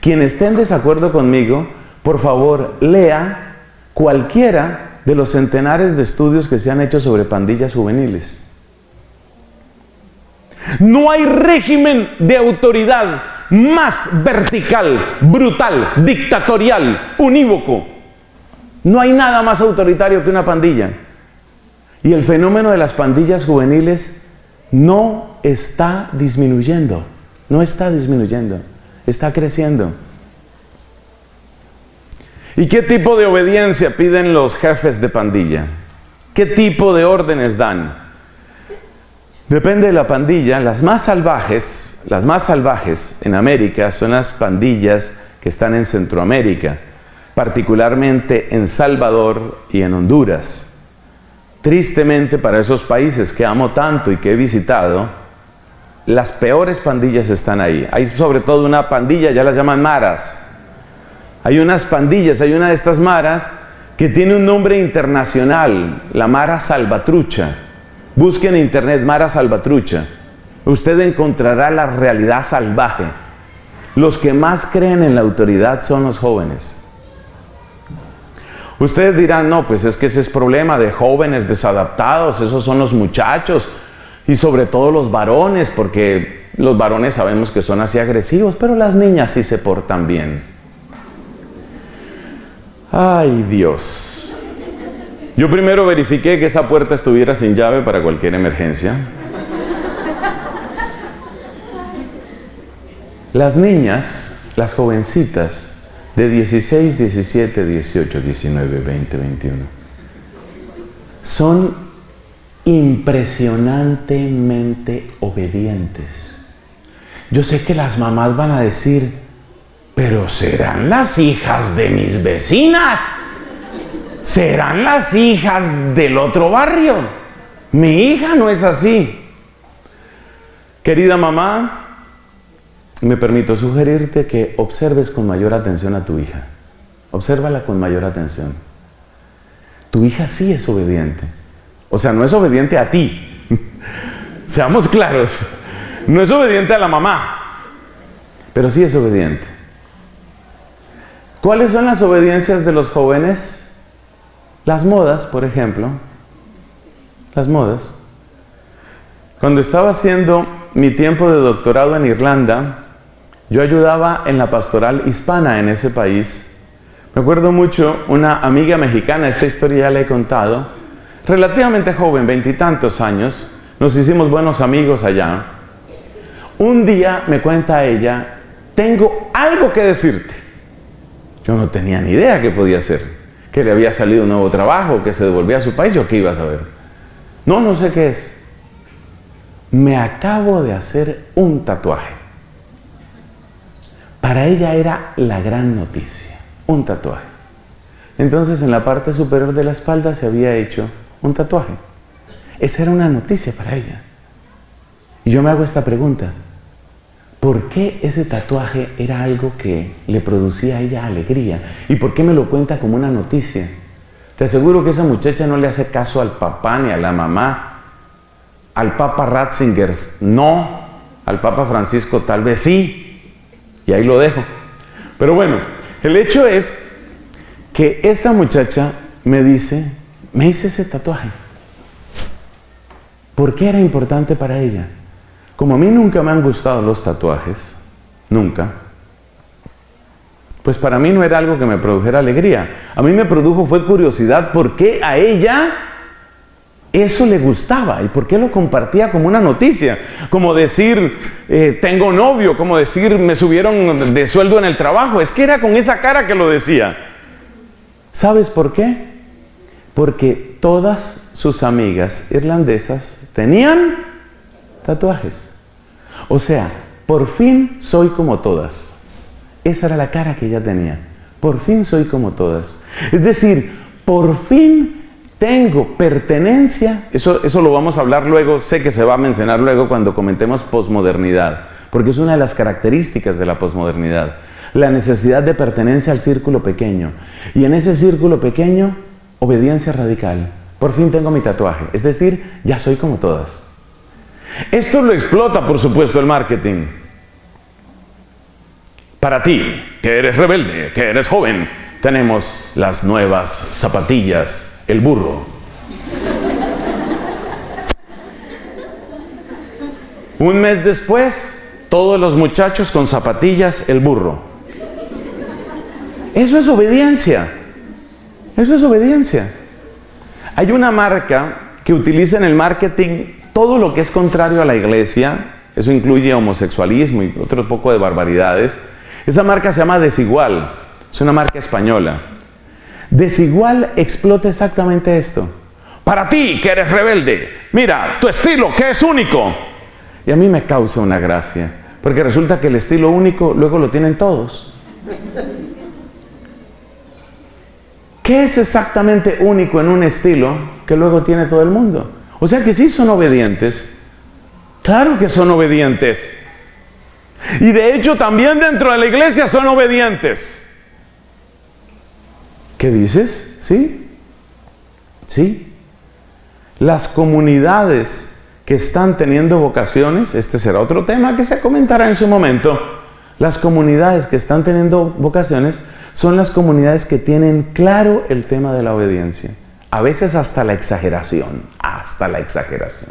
Quien esté en desacuerdo conmigo, por favor, lea cualquiera de los centenares de estudios que se han hecho sobre pandillas juveniles. No hay régimen de autoridad más vertical, brutal, dictatorial, unívoco. No hay nada más autoritario que una pandilla. Y el fenómeno de las pandillas juveniles no está disminuyendo. No está disminuyendo, está creciendo. ¿Y qué tipo de obediencia piden los jefes de pandilla? ¿Qué tipo de órdenes dan? Depende de la pandilla. Las más salvajes en América son las pandillas que están en Centroamérica, particularmente en Salvador y en Honduras. Tristemente, para esos países que amo tanto y que he visitado, las peores pandillas están ahí. Hay sobre todo una pandilla, ya las llaman maras. Hay unas pandillas, hay una de estas maras que tiene un nombre internacional, la Mara Salvatrucha. Busquen en internet Mara Salvatrucha. usted encontrará la realidad salvaje. Los que más creen en la autoridad son los jóvenes. Ustedes dirán, no, pues es que ese es problema de jóvenes desadaptados, esos son los muchachos, y sobre todo los varones, porque los varones sabemos que son así agresivos, pero las niñas sí se portan bien. Ay, Dios. Yo primero verifiqué que esa puerta estuviera sin llave para cualquier emergencia. Las niñas, las jovencitas, de 16, 17, 18, 19, 20, 21, son impresionantemente obedientes. Yo sé que las mamás van a decir, pero serán las hijas de mis vecinas, serán las hijas del otro barrio. Mi hija no es así. Querida mamá, me permito sugerirte que observes con mayor atención a tu hija. Obsérvala con mayor atención. Tu hija sí es obediente. O sea, no es obediente a ti. Seamos claros. No es obediente a la mamá, pero sí es obediente. ¿Cuáles son las obediencias de los jóvenes? Las modas, por ejemplo. Las modas. Cuando estaba haciendo mi tiempo de doctorado en Irlanda, yo ayudaba en la pastoral hispana en ese país. Me acuerdo mucho, una amiga mexicana, esta historia ya la he contado, relativamente joven, 20 y tantos años, nos hicimos buenos amigos allá. Un día me cuenta ella, tengo algo que decirte. Yo no tenía ni idea qué podía ser, que le había salido un nuevo trabajo, que se devolvía a su país, yo qué iba a saber. No sé qué es. Me acabo de hacer un tatuaje. Para ella era la gran noticia, un tatuaje. Entonces en la parte superior de la espalda se había hecho un tatuaje. Esa era una noticia para ella. Y yo me hago esta pregunta, ¿por qué ese tatuaje era algo que le producía a ella alegría? ¿Y por qué me lo cuenta como una noticia? Te aseguro que esa muchacha no le hace caso al papá ni a la mamá. Al Papa Ratzinger no, al Papa Francisco tal vez sí. Y ahí lo dejo. Pero bueno, el hecho es que esta muchacha me dice, me hice ese tatuaje. ¿Por qué era importante para ella? Como a mí nunca me han gustado los tatuajes, nunca, pues para mí no era algo que me produjera alegría. A mí me produjo fue curiosidad por qué a ella eso le gustaba y por qué lo compartía como una noticia. Como decir, tengo novio, como decir, me subieron de sueldo en el trabajo. Es que era con esa cara que lo decía. ¿Sabes por qué? Porque todas sus amigas irlandesas tenían tatuajes. O sea, por fin soy como todas. Esa era la cara que ella tenía. Por fin soy como todas. Es decir, por fin tengo pertenencia. Eso lo vamos a hablar luego, sé que se va a mencionar luego cuando comentemos posmodernidad, porque es una de las características de la posmodernidad. La necesidad de pertenencia al círculo pequeño. Y en ese círculo pequeño, obediencia radical. Por fin tengo mi tatuaje. Es decir, ya soy como todas. Esto lo explota, por supuesto, el marketing. Para ti, que eres rebelde, que eres joven, tenemos las nuevas zapatillas, el burro. Un mes después, todos los muchachos con zapatillas, el burro. Eso es obediencia. Eso es obediencia. Hay una marca que utiliza en el marketing todo lo que es contrario a la iglesia. Eso incluye homosexualismo y otro poco de barbaridades. Esa marca se llama Desigual. Es una marca española. Desigual explota exactamente esto. Para ti, que eres rebelde, mira, tu estilo, que es único. Y a mí me causa una gracia, porque resulta que el estilo único luego lo tienen todos. ¿Qué es exactamente único en un estilo que luego tiene todo el mundo? O sea que sí son obedientes. Claro que son obedientes. Y de hecho también dentro de la iglesia son obedientes. ¿Qué dices? ¿Sí? ¿Sí? Las comunidades que están teniendo vocaciones, este será otro tema que se comentará en su momento, las comunidades que están teniendo vocaciones son las comunidades que tienen claro el tema de la obediencia. A veces hasta la exageración, hasta la exageración.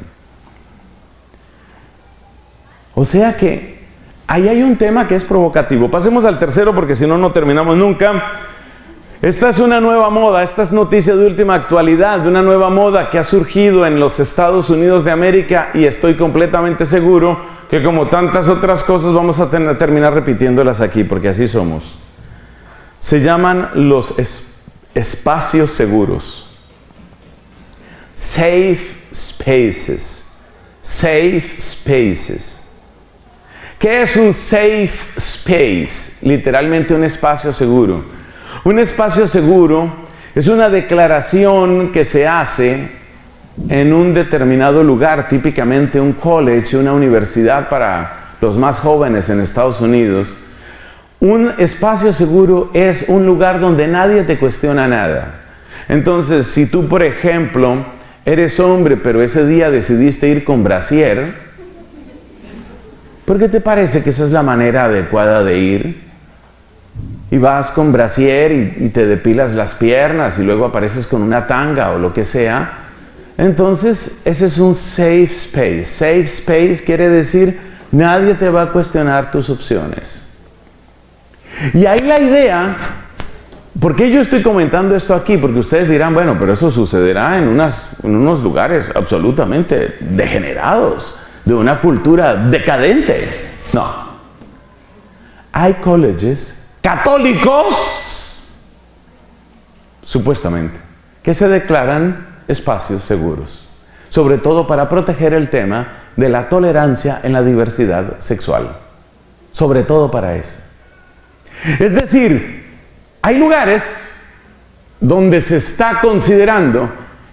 O sea que ahí hay un tema que es provocativo. Pasemos al tercero porque si no, no terminamos nunca. Esta es una nueva moda, esta es noticia de última actualidad, de una nueva moda que ha surgido en los Estados Unidos de América y estoy completamente seguro que como tantas otras cosas vamos a terminar repitiéndolas aquí porque así somos. Se llaman los espacios seguros. Safe spaces. Safe spaces. ¿Qué es un safe space? Literalmente un espacio seguro. Un espacio seguro es una declaración que se hace en un determinado lugar, típicamente un college, una universidad para los más jóvenes en Estados Unidos. Un espacio seguro es un lugar donde nadie te cuestiona nada. Entonces, si tú, por ejemplo, eres hombre, pero ese día decidiste ir con brasier, ¿por qué te parece que esa es la manera adecuada de ir? Y vas con brasier y te depilas las piernas y luego apareces con una tanga o lo que sea. Entonces, ese es un safe space. Safe space quiere decir, nadie te va a cuestionar tus opciones. Y ahí la idea, ¿por qué yo estoy comentando esto aquí? Porque ustedes dirán, bueno, pero eso sucederá en unos lugares absolutamente degenerados, de una cultura decadente. No. Hay colleges católicos, supuestamente, que se declaran espacios seguros, sobre todo para proteger el tema de la tolerancia en la diversidad sexual, sobre todo para eso. Es decir, hay lugares donde se está considerando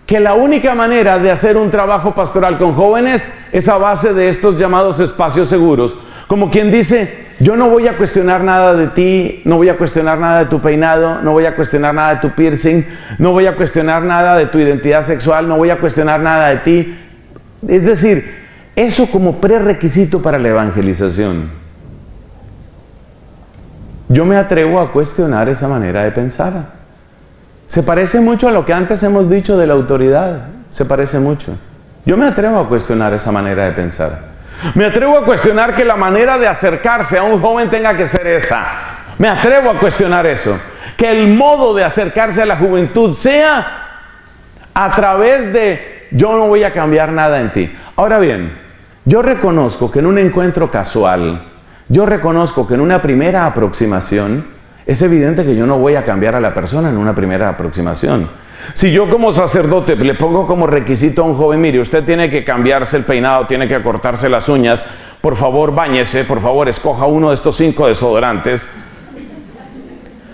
que la única manera de hacer un trabajo pastoral con jóvenes es a base de estos llamados espacios seguros, como quien dice, yo no voy a cuestionar nada de ti, no voy a cuestionar nada de tu peinado, no voy a cuestionar nada de tu piercing, no voy a cuestionar nada de tu identidad sexual, no voy a cuestionar nada de ti. Es decir, eso como prerequisito para la evangelización. Yo me atrevo a cuestionar esa manera de pensar. Se parece mucho a lo que antes hemos dicho de la autoridad, se parece mucho. Yo me atrevo a cuestionar esa manera de pensar. Me atrevo a cuestionar que la manera de acercarse a un joven tenga que ser esa. Me atrevo a cuestionar eso. Que el modo de acercarse a la juventud sea a través de yo no voy a cambiar nada en ti. Ahora bien, yo reconozco que en un encuentro casual, yo reconozco que en una primera aproximación, es evidente que yo no voy a cambiar a la persona en una primera aproximación. Si yo como sacerdote le pongo como requisito a un joven, mire, usted tiene que cambiarse el peinado, tiene que cortarse las uñas, por favor báñese, por favor escoja uno de estos 5 desodorantes.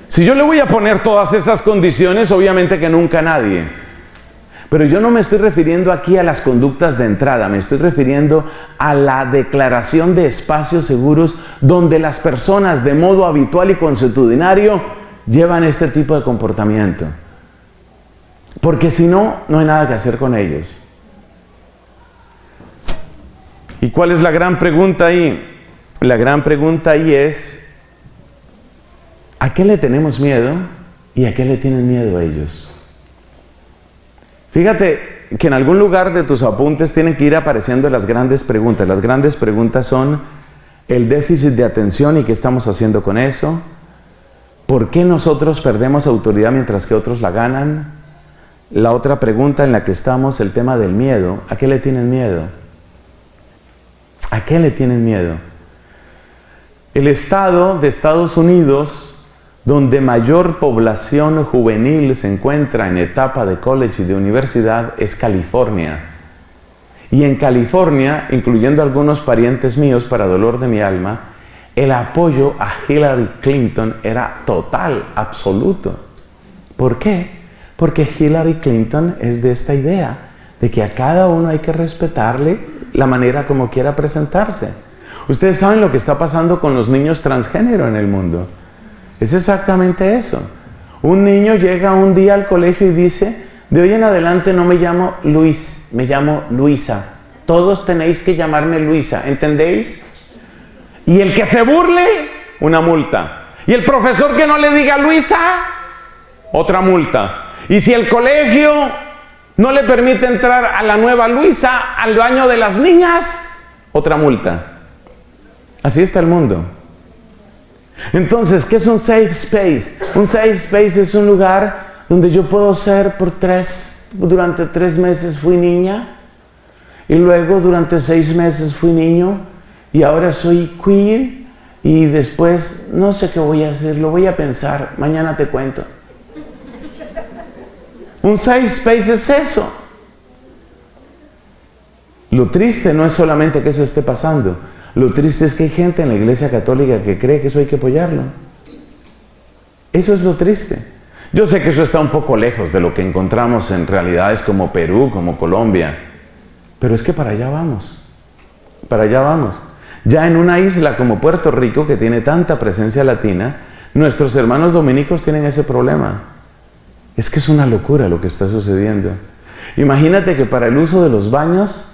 Si yo le voy a poner todas esas condiciones, obviamente que nunca nadie. Pero yo no me estoy refiriendo aquí a las conductas de entrada, me estoy refiriendo a la declaración de espacios seguros donde las personas de modo habitual y consuetudinario llevan este tipo de comportamiento. Porque si no, no hay nada que hacer con ellos. ¿Y cuál es la gran pregunta ahí? La gran pregunta ahí es, ¿a qué le tenemos miedo y a qué le tienen miedo a ellos? Fíjate que en algún lugar de tus apuntes tienen que ir apareciendo las grandes preguntas. Las grandes preguntas son el déficit de atención y qué estamos haciendo con eso. ¿Por qué nosotros perdemos autoridad mientras que otros la ganan? La otra pregunta en la que estamos, el tema del miedo. ¿A qué le tienen miedo? ¿A qué le tienen miedo? El estado de Estados Unidos donde mayor población juvenil se encuentra en etapa de college y de universidad es California. Y en California, incluyendo algunos parientes míos para dolor de mi alma, el apoyo a Hillary Clinton era total, absoluto. ¿Por qué? Porque Hillary Clinton es de esta idea de que a cada uno hay que respetarle la manera como quiera presentarse. Ustedes saben lo que está pasando con los niños transgénero en el mundo. Es exactamente eso. Un niño llega un día al colegio y dice, de hoy en adelante no me llamo Luis, me llamo Luisa. todos tenéis que llamarme Luisa, ¿entendéis? Y el que se burle, una multa. Y el profesor que no le diga Luisa, otra multa. Y si el colegio no le permite entrar a la nueva Luisa al baño de las niñas, otra multa. Así está el mundo. Entonces, ¿qué es un safe space? Un safe space es un lugar donde yo puedo ser durante 3 meses fui niña, y luego durante 6 meses fui niño, y ahora soy queer, y después no sé qué voy a hacer, lo voy a pensar, mañana te cuento. Un safe space es eso. Lo triste no es solamente que eso esté pasando, lo triste es que hay gente en la Iglesia Católica que cree que eso hay que apoyarlo. Eso es lo triste. Yo sé que eso está un poco lejos de lo que encontramos en realidades como Perú, como Colombia, pero es que para allá vamos. Para allá vamos. Ya en una isla como Puerto Rico, que tiene tanta presencia latina, nuestros hermanos dominicos tienen ese problema. Es que es una locura lo que está sucediendo. Imagínate que para el uso de los baños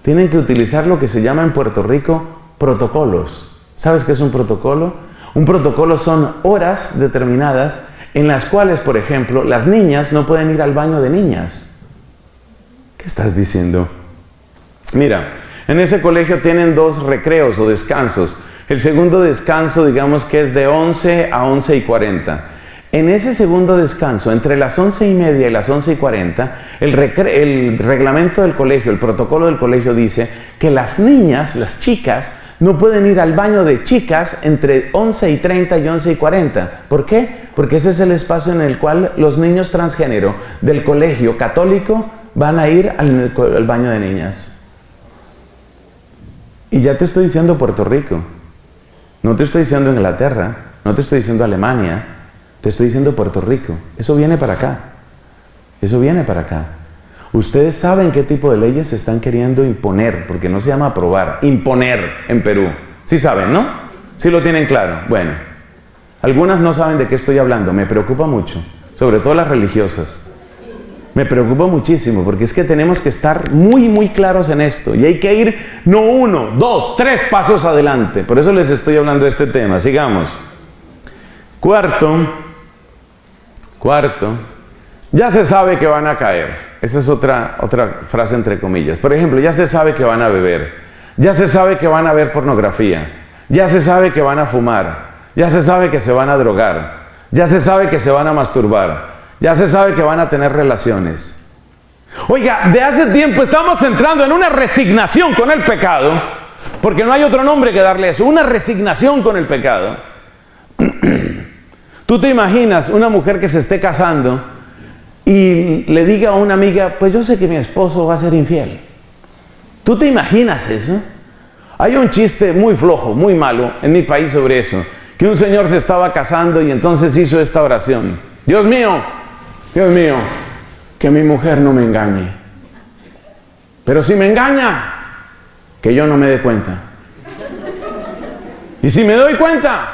tienen que utilizar lo que se llama en Puerto Rico protocolos. ¿Sabes qué es un protocolo? Un protocolo son horas determinadas en las cuales, por ejemplo, las niñas no pueden ir al baño de niñas. ¿Qué estás diciendo? Mira, en ese colegio tienen 2 recreos o descansos. El segundo descanso, digamos que es de 11 a 11:40. En ese segundo descanso, entre las 11:30 y las 11:40, el reglamento del colegio, el protocolo del colegio dice que las niñas, las chicas, no pueden ir al baño de chicas entre 11:30 y 11:40. ¿Por qué? Porque ese es el espacio en el cual los niños transgénero del colegio católico van a ir al baño de niñas. Y ya te estoy diciendo Puerto Rico. No te estoy diciendo Inglaterra, no te estoy diciendo Alemania, te estoy diciendo Puerto Rico. Eso viene para acá. Eso viene para acá. Ustedes saben qué tipo de leyes se están queriendo imponer, porque no se llama aprobar, imponer en Perú. Sí saben, ¿no? Sí lo tienen claro. Bueno, algunas no saben de qué estoy hablando. Me preocupa mucho, sobre todo las religiosas. Me preocupa muchísimo, porque es que tenemos que estar muy, muy claros en esto. Y hay que ir no 1, 2, 3 pasos adelante. Por eso les estoy hablando de este tema. Sigamos. Cuarto, ya se sabe que van a caer. Esa es otra frase entre comillas. Por ejemplo, ya se sabe que van a beber. Ya se sabe que van a ver pornografía. Ya se sabe que van a fumar. Ya se sabe que se van a drogar. Ya se sabe que se van a masturbar. Ya se sabe que van a tener relaciones. Oiga, de hace tiempo estamos entrando en una resignación con el pecado, porque no hay otro nombre que darle eso, una resignación con el pecado. Tú te imaginas una mujer que se esté casando y le diga a una amiga, pues yo sé que mi esposo va a ser infiel. ¿Tú te imaginas eso? Hay un chiste muy flojo, muy malo en mi país sobre eso, que un señor se estaba casando y entonces hizo esta oración: Dios mío, que mi mujer no me engañe. Pero si me engaña, que yo no me dé cuenta. Y si me doy cuenta,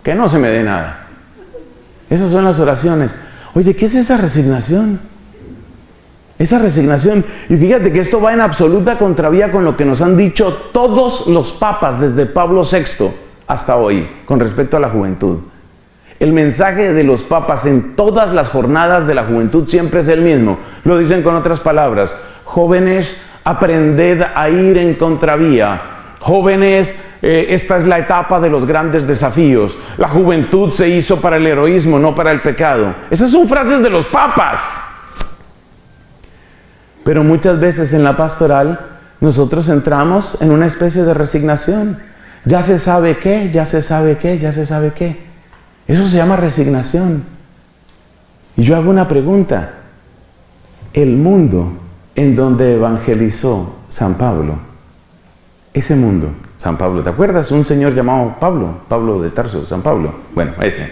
que no se me dé nada. Esas son las oraciones. Oye, ¿qué es esa resignación? Esa resignación. Y fíjate que esto va en absoluta contravía con lo que nos han dicho todos los papas desde Pablo VI hasta hoy con respecto a la juventud. El mensaje de los papas en todas las jornadas de la juventud siempre es el mismo. Lo dicen con otras palabras: jóvenes, aprended a ir en contravía. Jóvenes, esta es la etapa de los grandes desafíos. La juventud se hizo para el heroísmo, no para el pecado. Esas son frases de los papas. Pero muchas veces en la pastoral nosotros entramos en una especie de resignación. Ya se sabe qué, ya se sabe qué, ya se sabe qué. Eso se llama resignación. Y yo hago una pregunta. El mundo en donde evangelizó San Pablo, ese mundo, San Pablo, ¿te acuerdas? Un señor llamado Pablo de Tarso, San Pablo. Bueno, ese.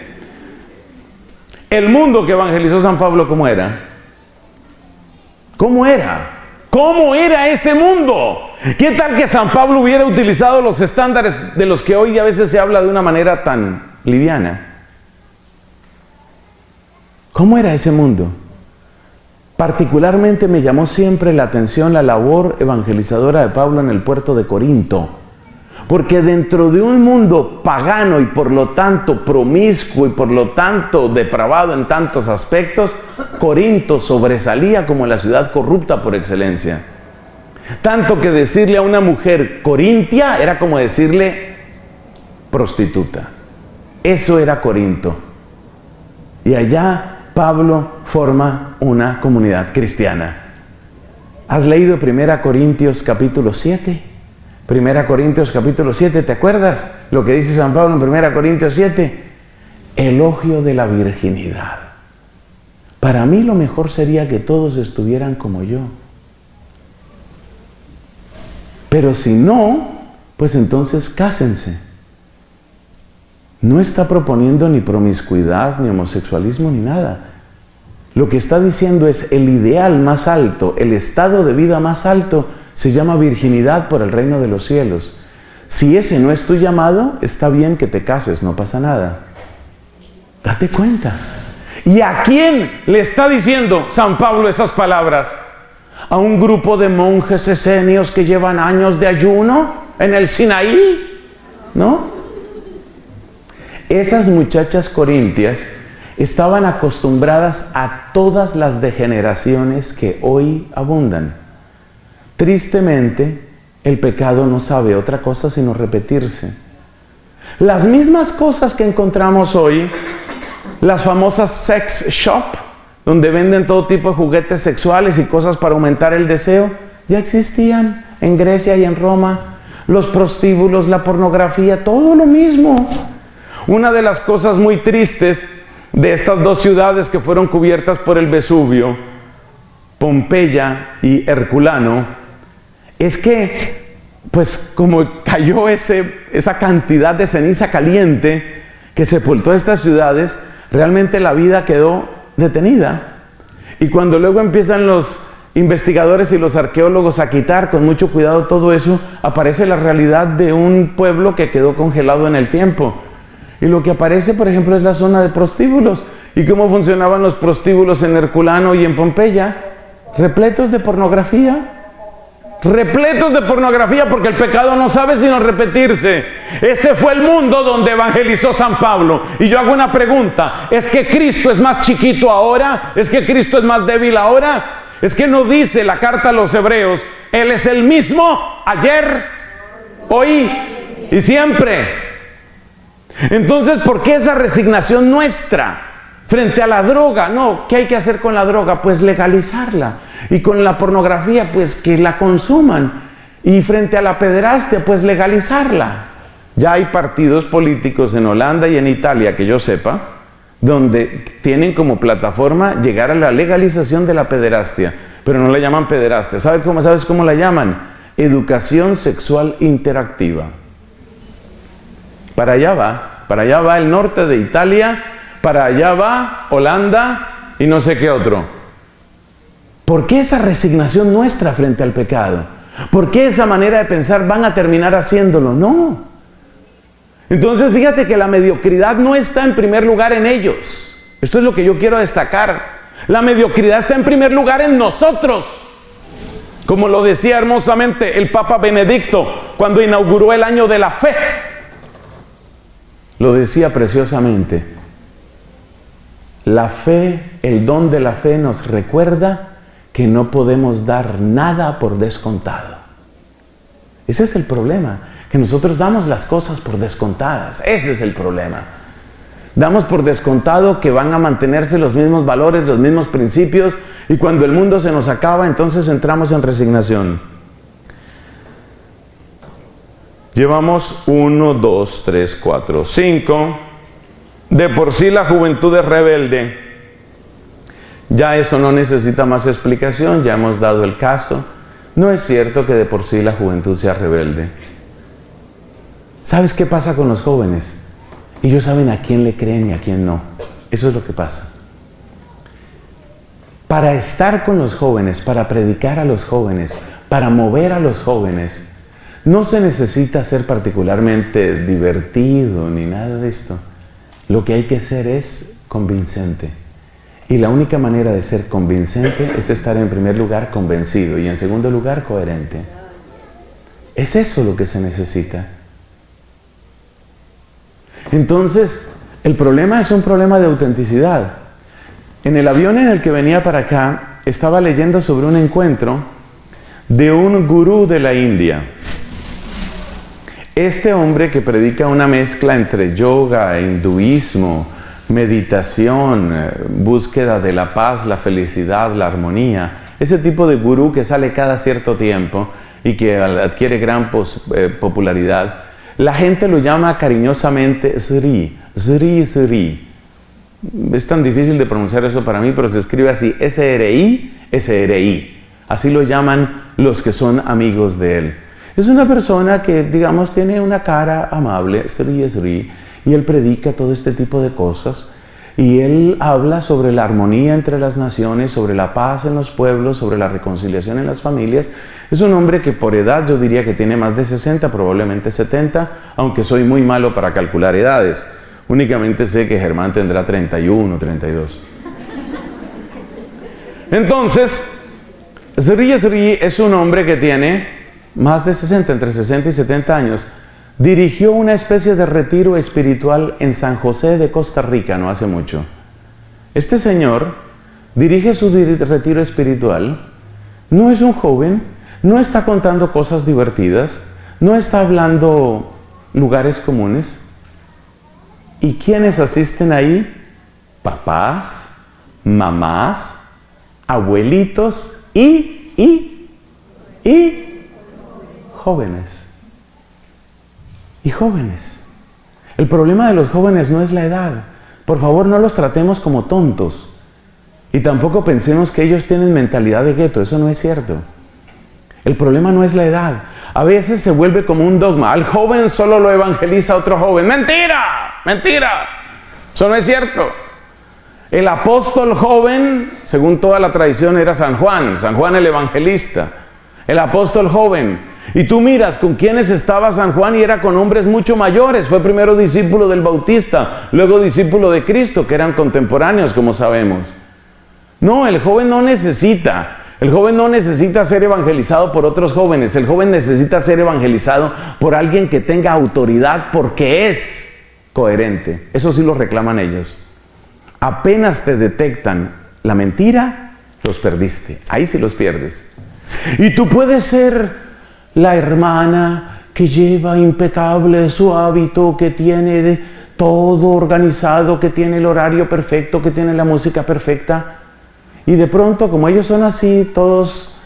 El mundo que evangelizó San Pablo, ¿cómo era? ¿Cómo era? ¿Cómo era ese mundo? ¿Qué tal que San Pablo hubiera utilizado los estándares de los que hoy a veces se habla de una manera tan liviana? ¿Cómo era ese mundo? Particularmente me llamó siempre la atención la labor evangelizadora de Pablo en el puerto de Corinto. Porque dentro de un mundo pagano y por lo tanto promiscuo y por lo tanto depravado en tantos aspectos, Corinto sobresalía como la ciudad corrupta por excelencia. Tanto que decirle a una mujer corintia era como decirle prostituta. Eso era Corinto. Y allá Pablo forma una comunidad cristiana. ¿Has leído 1 Corintios capítulo 7? 1 Corintios capítulo 7, ¿te acuerdas lo que dice San Pablo en 1 Corintios 7? Elogio de la virginidad. Para mí lo mejor sería que todos estuvieran como yo. Pero si no, pues entonces cásense. No está proponiendo ni promiscuidad, ni homosexualismo, ni nada. Lo que está diciendo es el ideal más alto, el estado de vida más alto, se llama virginidad por el reino de los cielos. Si ese no es tu llamado, está bien que te cases, no pasa nada. Date cuenta. ¿Y a quién le está diciendo San Pablo esas palabras? ¿A un grupo de monjes esenios que llevan años de ayuno en el Sinaí? ¿No? Esas muchachas corintias estaban acostumbradas a todas las degeneraciones que hoy abundan. Tristemente, el pecado no sabe otra cosa sino repetirse. Las mismas cosas que encontramos hoy, las famosas sex shop, donde venden todo tipo de juguetes sexuales y cosas para aumentar el deseo, ya existían en Grecia y en Roma. Los prostíbulos, la pornografía, todo lo mismo. Una de las cosas muy tristes de estas dos ciudades que fueron cubiertas por el Vesubio, Pompeya y Herculano, es que, pues como cayó esa cantidad de ceniza caliente que sepultó estas ciudades, realmente la vida quedó detenida. Y cuando luego empiezan los investigadores y los arqueólogos a quitar con mucho cuidado todo eso, aparece la realidad de un pueblo que quedó congelado en el tiempo. Y lo que aparece, por ejemplo, es la zona de prostíbulos. ¿Y cómo funcionaban los prostíbulos en Herculano y en Pompeya? Repletos de pornografía. Repletos de pornografía, porque el pecado no sabe sino repetirse. Ese fue el mundo donde evangelizó San Pablo. Y yo hago una pregunta: ¿es que Cristo es más chiquito ahora? ¿Es que Cristo es más débil ahora? Es que no dice la carta a los hebreos: Él es el mismo ayer, hoy y siempre. Entonces, ¿por qué esa resignación nuestra frente a la droga? No, ¿qué hay que hacer con la droga? Pues legalizarla. Y con la pornografía, pues que la consuman. Y frente a la pederastia, pues legalizarla. Ya hay partidos políticos en Holanda y en Italia, que yo sepa, donde tienen como plataforma llegar a la legalización de la pederastia. Pero no la llaman pederastia. ¿Sabes cómo la llaman? Educación sexual interactiva. Para allá va el norte de Italia, para allá va Holanda y no sé qué otro. ¿Por qué esa resignación nuestra frente al pecado? ¿Por qué esa manera de pensar van a terminar haciéndolo? No. Entonces fíjate que la mediocridad no está en primer lugar en ellos. Esto es lo que yo quiero destacar. La mediocridad está en primer lugar en nosotros. Como lo decía hermosamente el Papa Benedicto cuando inauguró el año de la fe. Lo decía preciosamente. La fe, el don de la fe nos recuerda que no podemos dar nada por descontado. Ese es el problema, que nosotros damos las cosas por descontadas. Ese es el problema. Damos por descontado que van a mantenerse los mismos valores, los mismos principios, y cuando el mundo se nos acaba, entonces entramos en resignación. Llevamos 1, 2, 3, 4, 5. De por sí la juventud es rebelde. Ya eso no necesita más explicación, ya hemos dado el caso. No es cierto que de por sí la juventud sea rebelde. ¿Sabes qué pasa con los jóvenes? Ellos saben a quién le creen y a quién no. Eso es lo que pasa. Para estar con los jóvenes, para predicar a los jóvenes, para mover a los jóvenes, no se necesita ser particularmente divertido ni nada de esto. Lo que hay que ser es convincente. Y la única manera de ser convincente es estar en primer lugar convencido y en segundo lugar coherente. Es eso lo que se necesita. Entonces, el problema es un problema de autenticidad. En el avión en el que venía para acá, estaba leyendo sobre un encuentro de un gurú de la India. Este hombre que predica una mezcla entre yoga, hinduismo, meditación, búsqueda de la paz, la felicidad, la armonía. Ese tipo de gurú que sale cada cierto tiempo y que adquiere gran popularidad. La gente lo llama cariñosamente Sri, Sri, Sri. Es tan difícil de pronunciar eso para mí, pero se escribe así, S-R-I, S-R-I. Así lo llaman los que son amigos de él. Es una persona que, digamos, tiene una cara amable, Sri, Sri, y él predica todo este tipo de cosas. Y él habla sobre la armonía entre las naciones, sobre la paz en los pueblos, sobre la reconciliación en las familias. Es un hombre que por edad yo diría que tiene más de 60, probablemente 70, aunque soy muy malo para calcular edades. Únicamente sé que Germán tendrá 31, 32. Entonces, Sri Sri es un hombre que tiene más de 60, entre 60 y 70 años. Dirigió una especie de retiro espiritual en San José de Costa Rica no hace mucho. Este señor dirige su retiro espiritual, no es un joven, no está contando cosas divertidas, no está hablando lugares comunes. ¿Y quiénes asisten ahí? Papás, mamás, abuelitos y jóvenes. Y jóvenes. El problema de los jóvenes no es la edad. Por favor, no los tratemos como tontos. Y tampoco pensemos que ellos tienen mentalidad de gueto. Eso no es cierto. El problema no es la edad. A veces se vuelve como un dogma. Al joven solo lo evangeliza otro joven. ¡Mentira! ¡Mentira! Eso no es cierto. El apóstol joven, según toda la tradición, era San Juan. San Juan el evangelista. El apóstol joven. Y tú miras con quiénes estaba San Juan y era con hombres mucho mayores. Fue primero discípulo del Bautista, luego discípulo de Cristo, que eran contemporáneos, como sabemos. No, el joven no necesita. El joven no necesita ser evangelizado por otros jóvenes. El joven necesita ser evangelizado por alguien que tenga autoridad porque es coherente. Eso sí lo reclaman ellos. Apenas te detectan la mentira, los perdiste. Ahí sí los pierdes. Y tú puedes ser la hermana que lleva impecable su hábito, que tiene todo organizado, que tiene el horario perfecto, que tiene la música perfecta. Y de pronto, como ellos son así, todos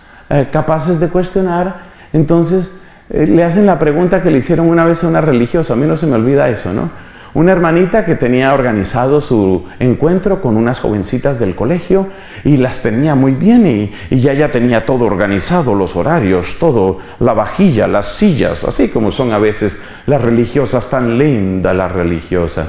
capaces de cuestionar, entonces le hacen la pregunta que le hicieron una vez a una religiosa. A mí no se me olvida eso, ¿no? Una hermanita que tenía organizado su encuentro con unas jovencitas del colegio y las tenía muy bien y ya tenía todo organizado, los horarios, todo, la vajilla, las sillas, así como son a veces las religiosas, tan linda la religiosa.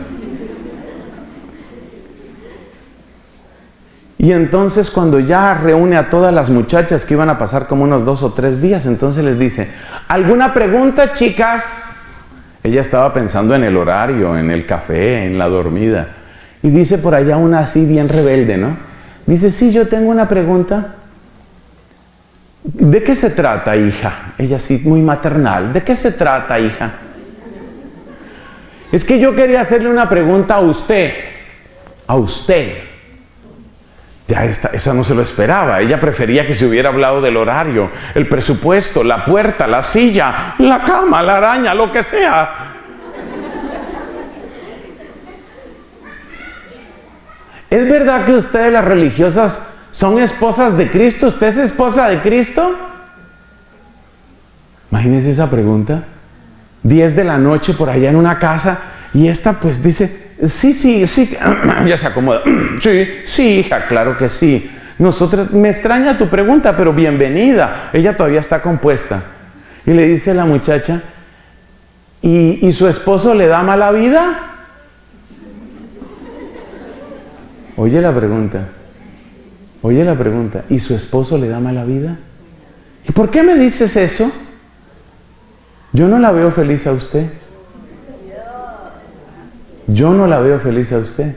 Y entonces cuando ya reúne a todas las muchachas que iban a pasar como unos 2 o 3 días, entonces les dice, ¿alguna pregunta, chicas? Ella estaba pensando en el horario, en el café, en la dormida. Y dice por allá una así bien rebelde, ¿no? Dice, sí, yo tengo una pregunta. ¿De qué se trata, hija? Ella así, muy maternal. ¿De qué se trata, hija? Es que yo quería hacerle una pregunta a usted. A usted. Ya esa no se lo esperaba. Ella prefería que se hubiera hablado del horario, el presupuesto, la puerta, la silla, la cama, la araña, lo que sea. ¿Es verdad que ustedes, las religiosas, son esposas de Cristo? ¿Usted es esposa de Cristo? Imagínense esa pregunta. 10 de la noche por allá en una casa y esta pues dice... Sí, ya se acomoda. Sí, hija, claro que sí. Me extraña tu pregunta, pero bienvenida. Ella todavía está compuesta. Y le dice a la muchacha, ¿y su esposo le da mala vida? Oye la pregunta. ¿Y su esposo le da mala vida? ¿Y por qué me dices eso? Yo no la veo feliz a usted. Yo no la veo feliz a usted.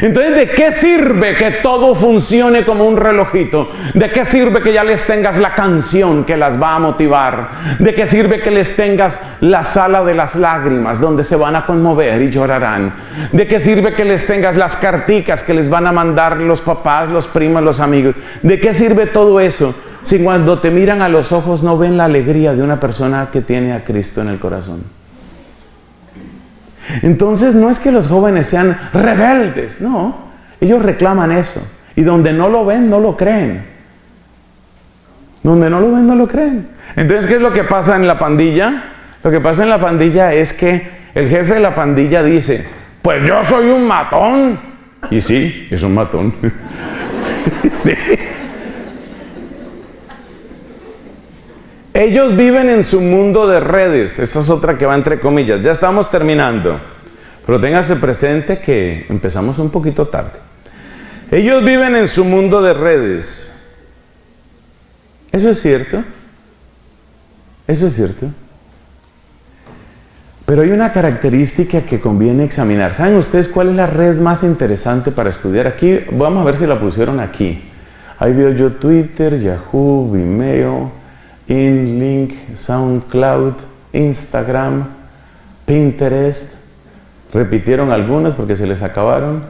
Entonces, ¿de qué sirve que todo funcione como un relojito? ¿De qué sirve que ya les tengas la canción que las va a motivar? ¿De qué sirve que les tengas la sala de las lágrimas donde se van a conmover y llorarán? ¿De qué sirve que les tengas las carticas que les van a mandar los papás, los primos, los amigos? ¿De qué sirve todo eso si cuando te miran a los ojos no ven la alegría de una persona que tiene a Cristo en el corazón? Entonces no es que los jóvenes sean rebeldes, no, ellos reclaman eso, y donde no lo ven, no lo creen. Donde no lo ven, no lo creen. Entonces, ¿qué es lo que pasa en la pandilla? Lo que pasa en la pandilla es que el jefe de la pandilla dice, pues yo soy un matón. Y sí, es un matón. Sí. Ellos viven en su mundo de redes. Esa es otra que va entre comillas. Ya estamos terminando. Pero téngase presente que empezamos un poquito tarde. Ellos viven en su mundo de redes. ¿Eso es cierto? Eso es cierto. Pero hay una característica que conviene examinar. ¿Saben ustedes cuál es la red más interesante para estudiar? Aquí, vamos a ver si la pusieron aquí. Ahí veo yo Twitter, Yahoo, Vimeo, InLink, SoundCloud, Instagram, Pinterest. Repitieron algunas porque se les acabaron.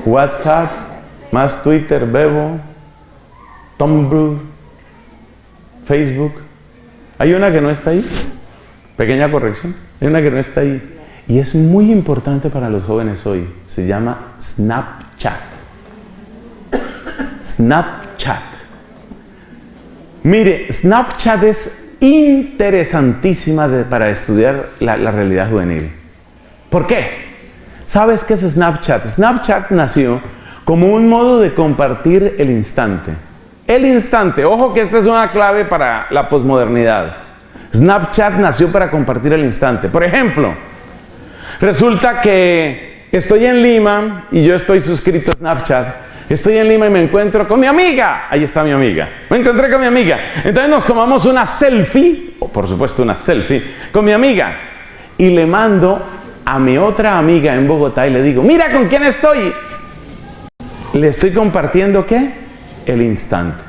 WhatsApp, más Twitter, Bebo, Tumblr, Facebook. Hay una que no está ahí. Pequeña corrección. Hay una que no está ahí. Y es muy importante para los jóvenes hoy. Se llama Snapchat. Snapchat. Mire, Snapchat es interesantísima para estudiar la realidad juvenil. ¿Por qué? ¿Sabes qué es Snapchat? Snapchat nació como un modo de compartir el instante. El instante, ojo que esta es una clave para la posmodernidad. Snapchat nació para compartir el instante. Por ejemplo, resulta que estoy en Lima y yo estoy suscrito a Snapchat. Estoy en Lima y me encuentro con mi amiga. Ahí está mi amiga. Me encontré con mi amiga. Entonces nos tomamos una selfie, o por supuesto una selfie, con mi amiga. Y le mando a mi otra amiga en Bogotá y le digo, mira con quién estoy. Le estoy compartiendo ¿qué? El instante.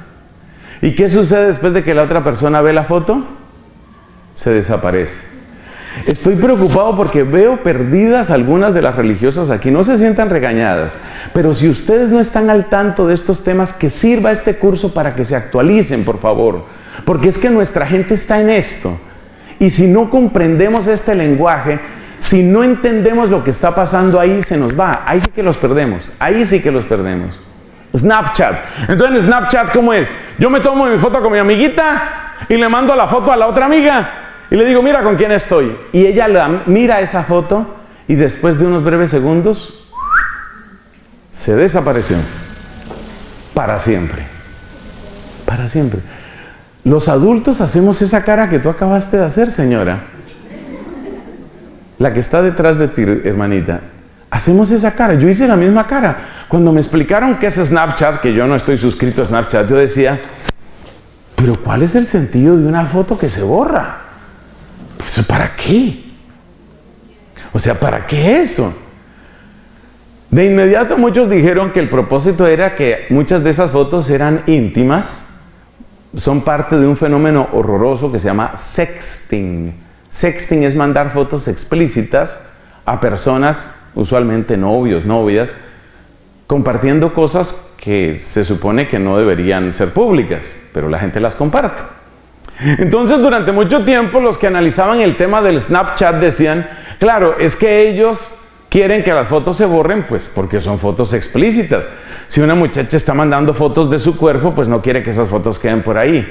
¿Y qué sucede después de que la otra persona ve la foto? Se desaparece. Estoy preocupado porque veo perdidas algunas de las religiosas aquí. No se sientan regañadas. Pero si ustedes no están al tanto de estos temas, que sirva este curso para que se actualicen, por favor. Porque es que nuestra gente está en esto. Y si no comprendemos este lenguaje, si no entendemos lo que está pasando ahí, se nos va. Ahí sí que los perdemos. Ahí sí que los perdemos. Snapchat. Entonces, Snapchat, ¿cómo es? Yo me tomo mi foto con mi amiguita y le mando la foto a la otra amiga. Y le digo, mira con quién estoy. Y ella mira esa foto y después de unos breves segundos se desapareció. Para siempre. Para siempre. Los adultos hacemos esa cara que tú acabaste de hacer, señora. La que está detrás de ti, hermanita. Hacemos esa cara. Yo hice la misma cara. Cuando me explicaron qué es Snapchat, que yo no estoy suscrito a Snapchat, yo decía, pero ¿cuál es el sentido de una foto que se borra? Pues, ¿para qué? O sea, ¿para qué eso? De inmediato muchos dijeron que el propósito era que muchas de esas fotos eran íntimas, son parte de un fenómeno horroroso que se llama sexting. Sexting es mandar fotos explícitas a personas, usualmente novios, novias, compartiendo cosas que se supone que no deberían ser públicas, pero la gente las comparte. Entonces, durante mucho tiempo, los que analizaban el tema del Snapchat decían, claro, es que ellos quieren que las fotos se borren, pues porque son fotos explícitas. Si una muchacha está mandando fotos de su cuerpo, pues no quiere que esas fotos queden por ahí.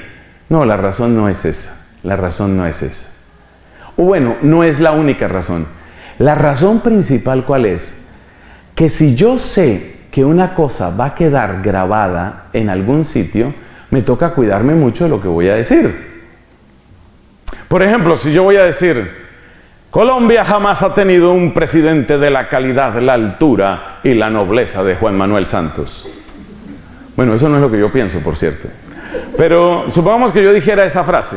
No, la razón no es esa. La razón no es esa. O bueno, no es la única razón. La razón principal, ¿cuál es? Que si yo sé que una cosa va a quedar grabada en algún sitio, me toca cuidarme mucho de lo que voy a decir. Por ejemplo, si yo voy a decir, Colombia jamás ha tenido un presidente de la calidad, la altura y la nobleza de Juan Manuel Santos. Bueno, eso no es lo que yo pienso, por cierto. Pero supongamos que yo dijera esa frase.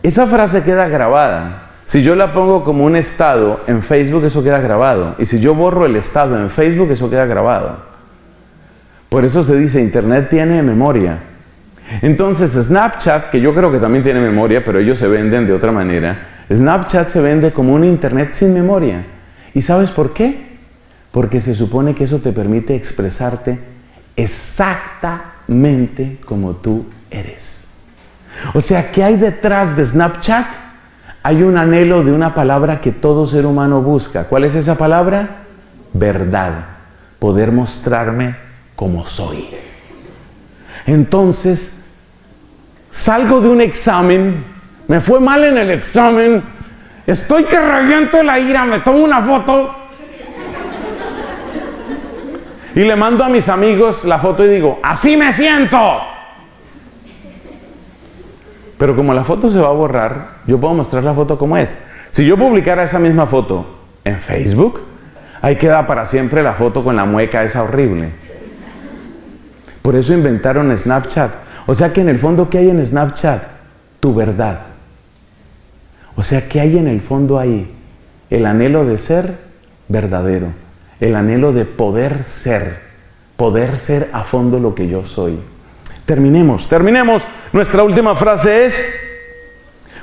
Esa frase queda grabada Si yo la pongo como un estado en Facebook, eso queda grabado. Y si yo borro el estado en Facebook, eso queda grabado. Por eso se dice, Internet tiene memoria. Entonces, Snapchat, que yo creo que también tiene memoria, pero ellos se venden de otra manera. Snapchat se vende como un Internet sin memoria. ¿Y sabes por qué? Porque se supone que eso te permite expresarte exactamente como tú eres. O sea, ¿qué hay detrás de Snapchat? Hay un anhelo de una palabra que todo ser humano busca. ¿Cuál es esa palabra? Verdad. Poder mostrarme como soy. Entonces, salgo de un examen, me fue mal en el examen, estoy que reviento la ira, me tomo una foto y le mando a mis amigos la foto y digo, ¡así me siento! Pero como la foto se va a borrar, yo puedo mostrar la foto como es. Si yo publicara esa misma foto en Facebook, ahí queda para siempre la foto con la mueca esa horrible. Por eso inventaron Snapchat. O sea que en el fondo, ¿qué hay en Snapchat? Tu verdad. O sea, ¿qué hay en el fondo ahí? El anhelo de ser verdadero. El anhelo de poder ser a fondo lo que yo soy. Terminemos. Nuestra última frase es,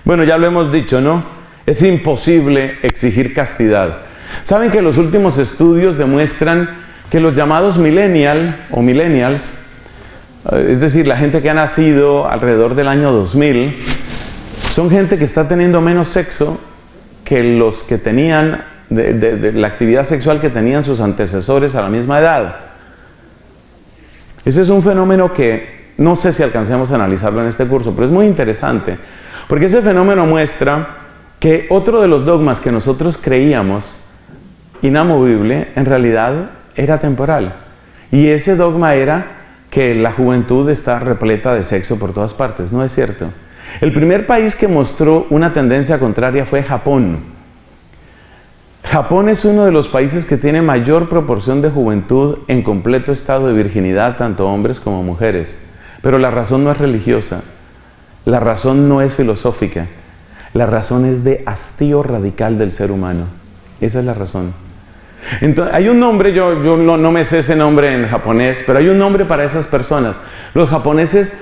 bueno, ya lo hemos dicho, ¿no? Es imposible exigir castidad. ¿Saben que los últimos estudios demuestran que los llamados millennials, es decir, la gente que ha nacido alrededor del año 2000, son gente que está teniendo menos sexo que los que tenían de la actividad sexual que tenían sus antecesores a la misma edad? Ese es un fenómeno que no sé si alcancemos a analizarlo en este curso, pero es muy interesante, porque ese fenómeno muestra que otro de los dogmas que nosotros creíamos inamovible, en realidad era temporal. Y ese dogma era que la juventud está repleta de sexo por todas partes. ¿No es cierto? El primer país que mostró una tendencia contraria fue Japón. Japón es uno de los países que tiene mayor proporción de juventud en completo estado de virginidad, tanto hombres como mujeres. Pero la razón no es religiosa, la razón no es filosófica, la razón es de hastío radical del ser humano. Esa es la razón. Entonces, hay un nombre, yo no me sé ese nombre en japonés, pero hay un nombre para esas personas. Los japoneses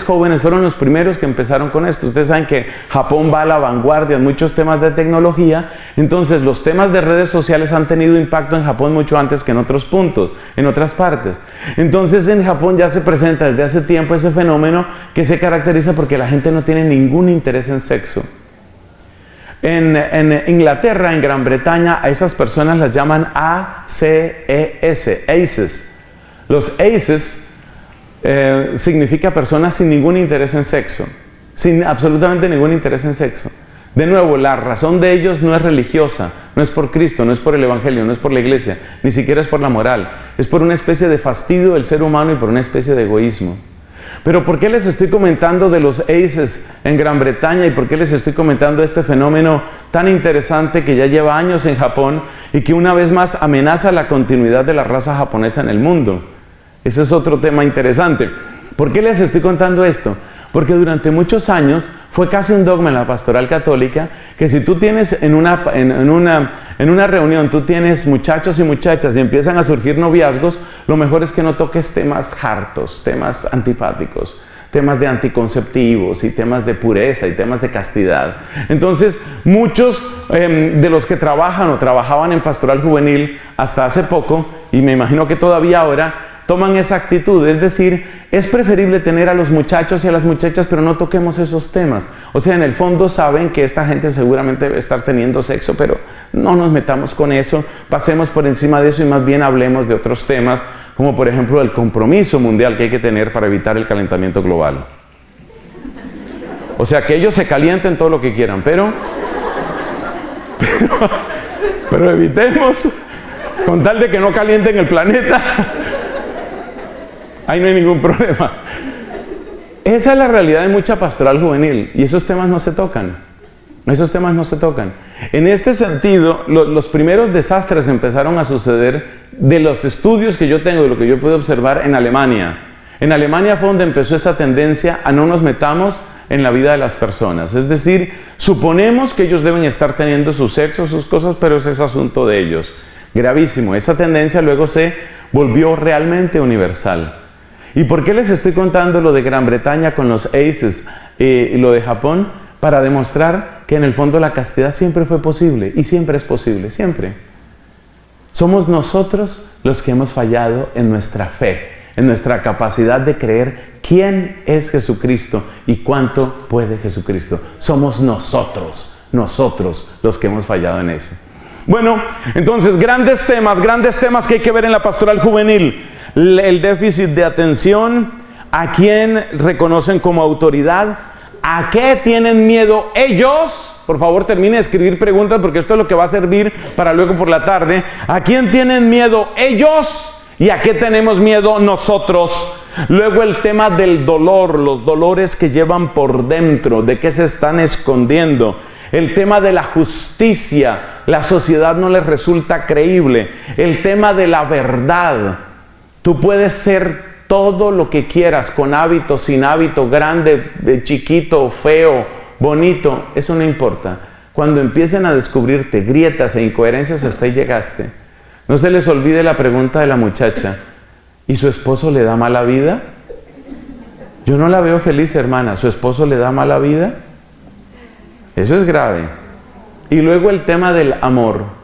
jóvenes fueron los primeros que empezaron con esto. Ustedes saben que Japón va a la vanguardia en muchos temas de tecnología. Entonces, los temas de redes sociales han tenido impacto en Japón mucho antes que en otros puntos, en otras partes. Entonces, en Japón ya se presenta desde hace tiempo ese fenómeno que se caracteriza porque la gente no tiene ningún interés en sexo. En Inglaterra, en Gran Bretaña, a esas personas las llaman ACES. Los ACES significa personas sin ningún interés en sexo, sin absolutamente ningún interés en sexo. De nuevo, la razón de ellos no es religiosa, no es por Cristo, no es por el Evangelio, no es por la iglesia, ni siquiera es por la moral, es por una especie de fastidio del ser humano y por una especie de egoísmo. Pero ¿por qué les estoy comentando de los ACES en Gran Bretaña y por qué les estoy comentando este fenómeno tan interesante que ya lleva años en Japón y que una vez más amenaza la continuidad de la raza japonesa en el mundo? Ese es otro tema interesante. ¿Por qué les estoy contando esto? Porque durante muchos años fue casi un dogma en la pastoral católica que si tú tienes en una reunión, tú tienes muchachos y muchachas y empiezan a surgir noviazgos, lo mejor es que no toques temas hartos, temas antipáticos, temas de anticonceptivos y temas de pureza y temas de castidad. Entonces, muchos de los que trabajan o trabajaban en pastoral juvenil hasta hace poco, y me imagino que todavía ahora, toman esa actitud, es decir, es preferible tener a los muchachos y a las muchachas, pero no toquemos esos temas. O sea, en el fondo saben que esta gente seguramente debe estar teniendo sexo, pero no nos metamos con eso, pasemos por encima de eso y más bien hablemos de otros temas, como por ejemplo el compromiso mundial que hay que tener para evitar el calentamiento global. O sea, que ellos se calienten todo lo que quieran, pero evitemos, con tal de que no calienten el planeta. Ahí no hay ningún problema. Esa es la realidad de mucha pastoral juvenil y esos temas no se tocan. En este sentido, los primeros desastres empezaron a suceder de los estudios que yo tengo, de lo que yo puedo observar en Alemania. En Alemania fue donde empezó esa tendencia a no nos metamos en la vida de las personas. Es decir, suponemos que ellos deben estar teniendo su sexo, sus cosas, pero ese es asunto de ellos. Gravísimo. Esa tendencia luego se volvió realmente universal. ¿Y por qué les estoy contando lo de Gran Bretaña con los Aces y lo de Japón? Para demostrar que en el fondo la castidad siempre fue posible y siempre es posible, siempre. Somos nosotros los que hemos fallado en nuestra fe, en nuestra capacidad de creer quién es Jesucristo y cuánto puede Jesucristo. Somos nosotros los que hemos fallado en eso. Bueno, entonces grandes temas que hay que ver en la pastoral juvenil. El déficit de atención, a quién reconocen como autoridad, a qué tienen miedo ellos. Por favor, termine de escribir preguntas porque esto es lo que va a servir para luego por la tarde. ¿A quién tienen miedo ellos y a qué tenemos miedo nosotros? Luego el tema del dolor, los dolores que llevan por dentro, de qué se están escondiendo. El tema de la justicia, la sociedad no les resulta creíble. El tema de la verdad. Tú puedes ser todo lo que quieras, con hábito, sin hábito, grande, chiquito, feo, bonito, eso no importa. Cuando empiecen a descubrirte grietas e incoherencias, hasta ahí llegaste. No se les olvide la pregunta de la muchacha: ¿y su esposo le da mala vida? Yo no la veo feliz, hermana. ¿Su esposo le da mala vida? Eso es grave. Y luego el tema del amor.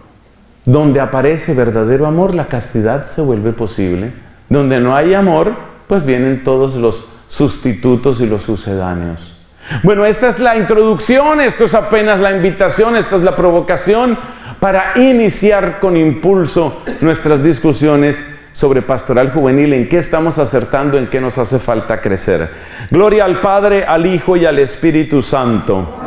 Donde aparece verdadero amor, la castidad se vuelve posible. Donde no hay amor, pues vienen todos los sustitutos y los sucedáneos. Bueno, esta es la introducción, esto es apenas la invitación, esta es la provocación para iniciar con impulso nuestras discusiones sobre pastoral juvenil, en qué estamos acertando, en qué nos hace falta crecer. Gloria al Padre, al Hijo y al Espíritu Santo.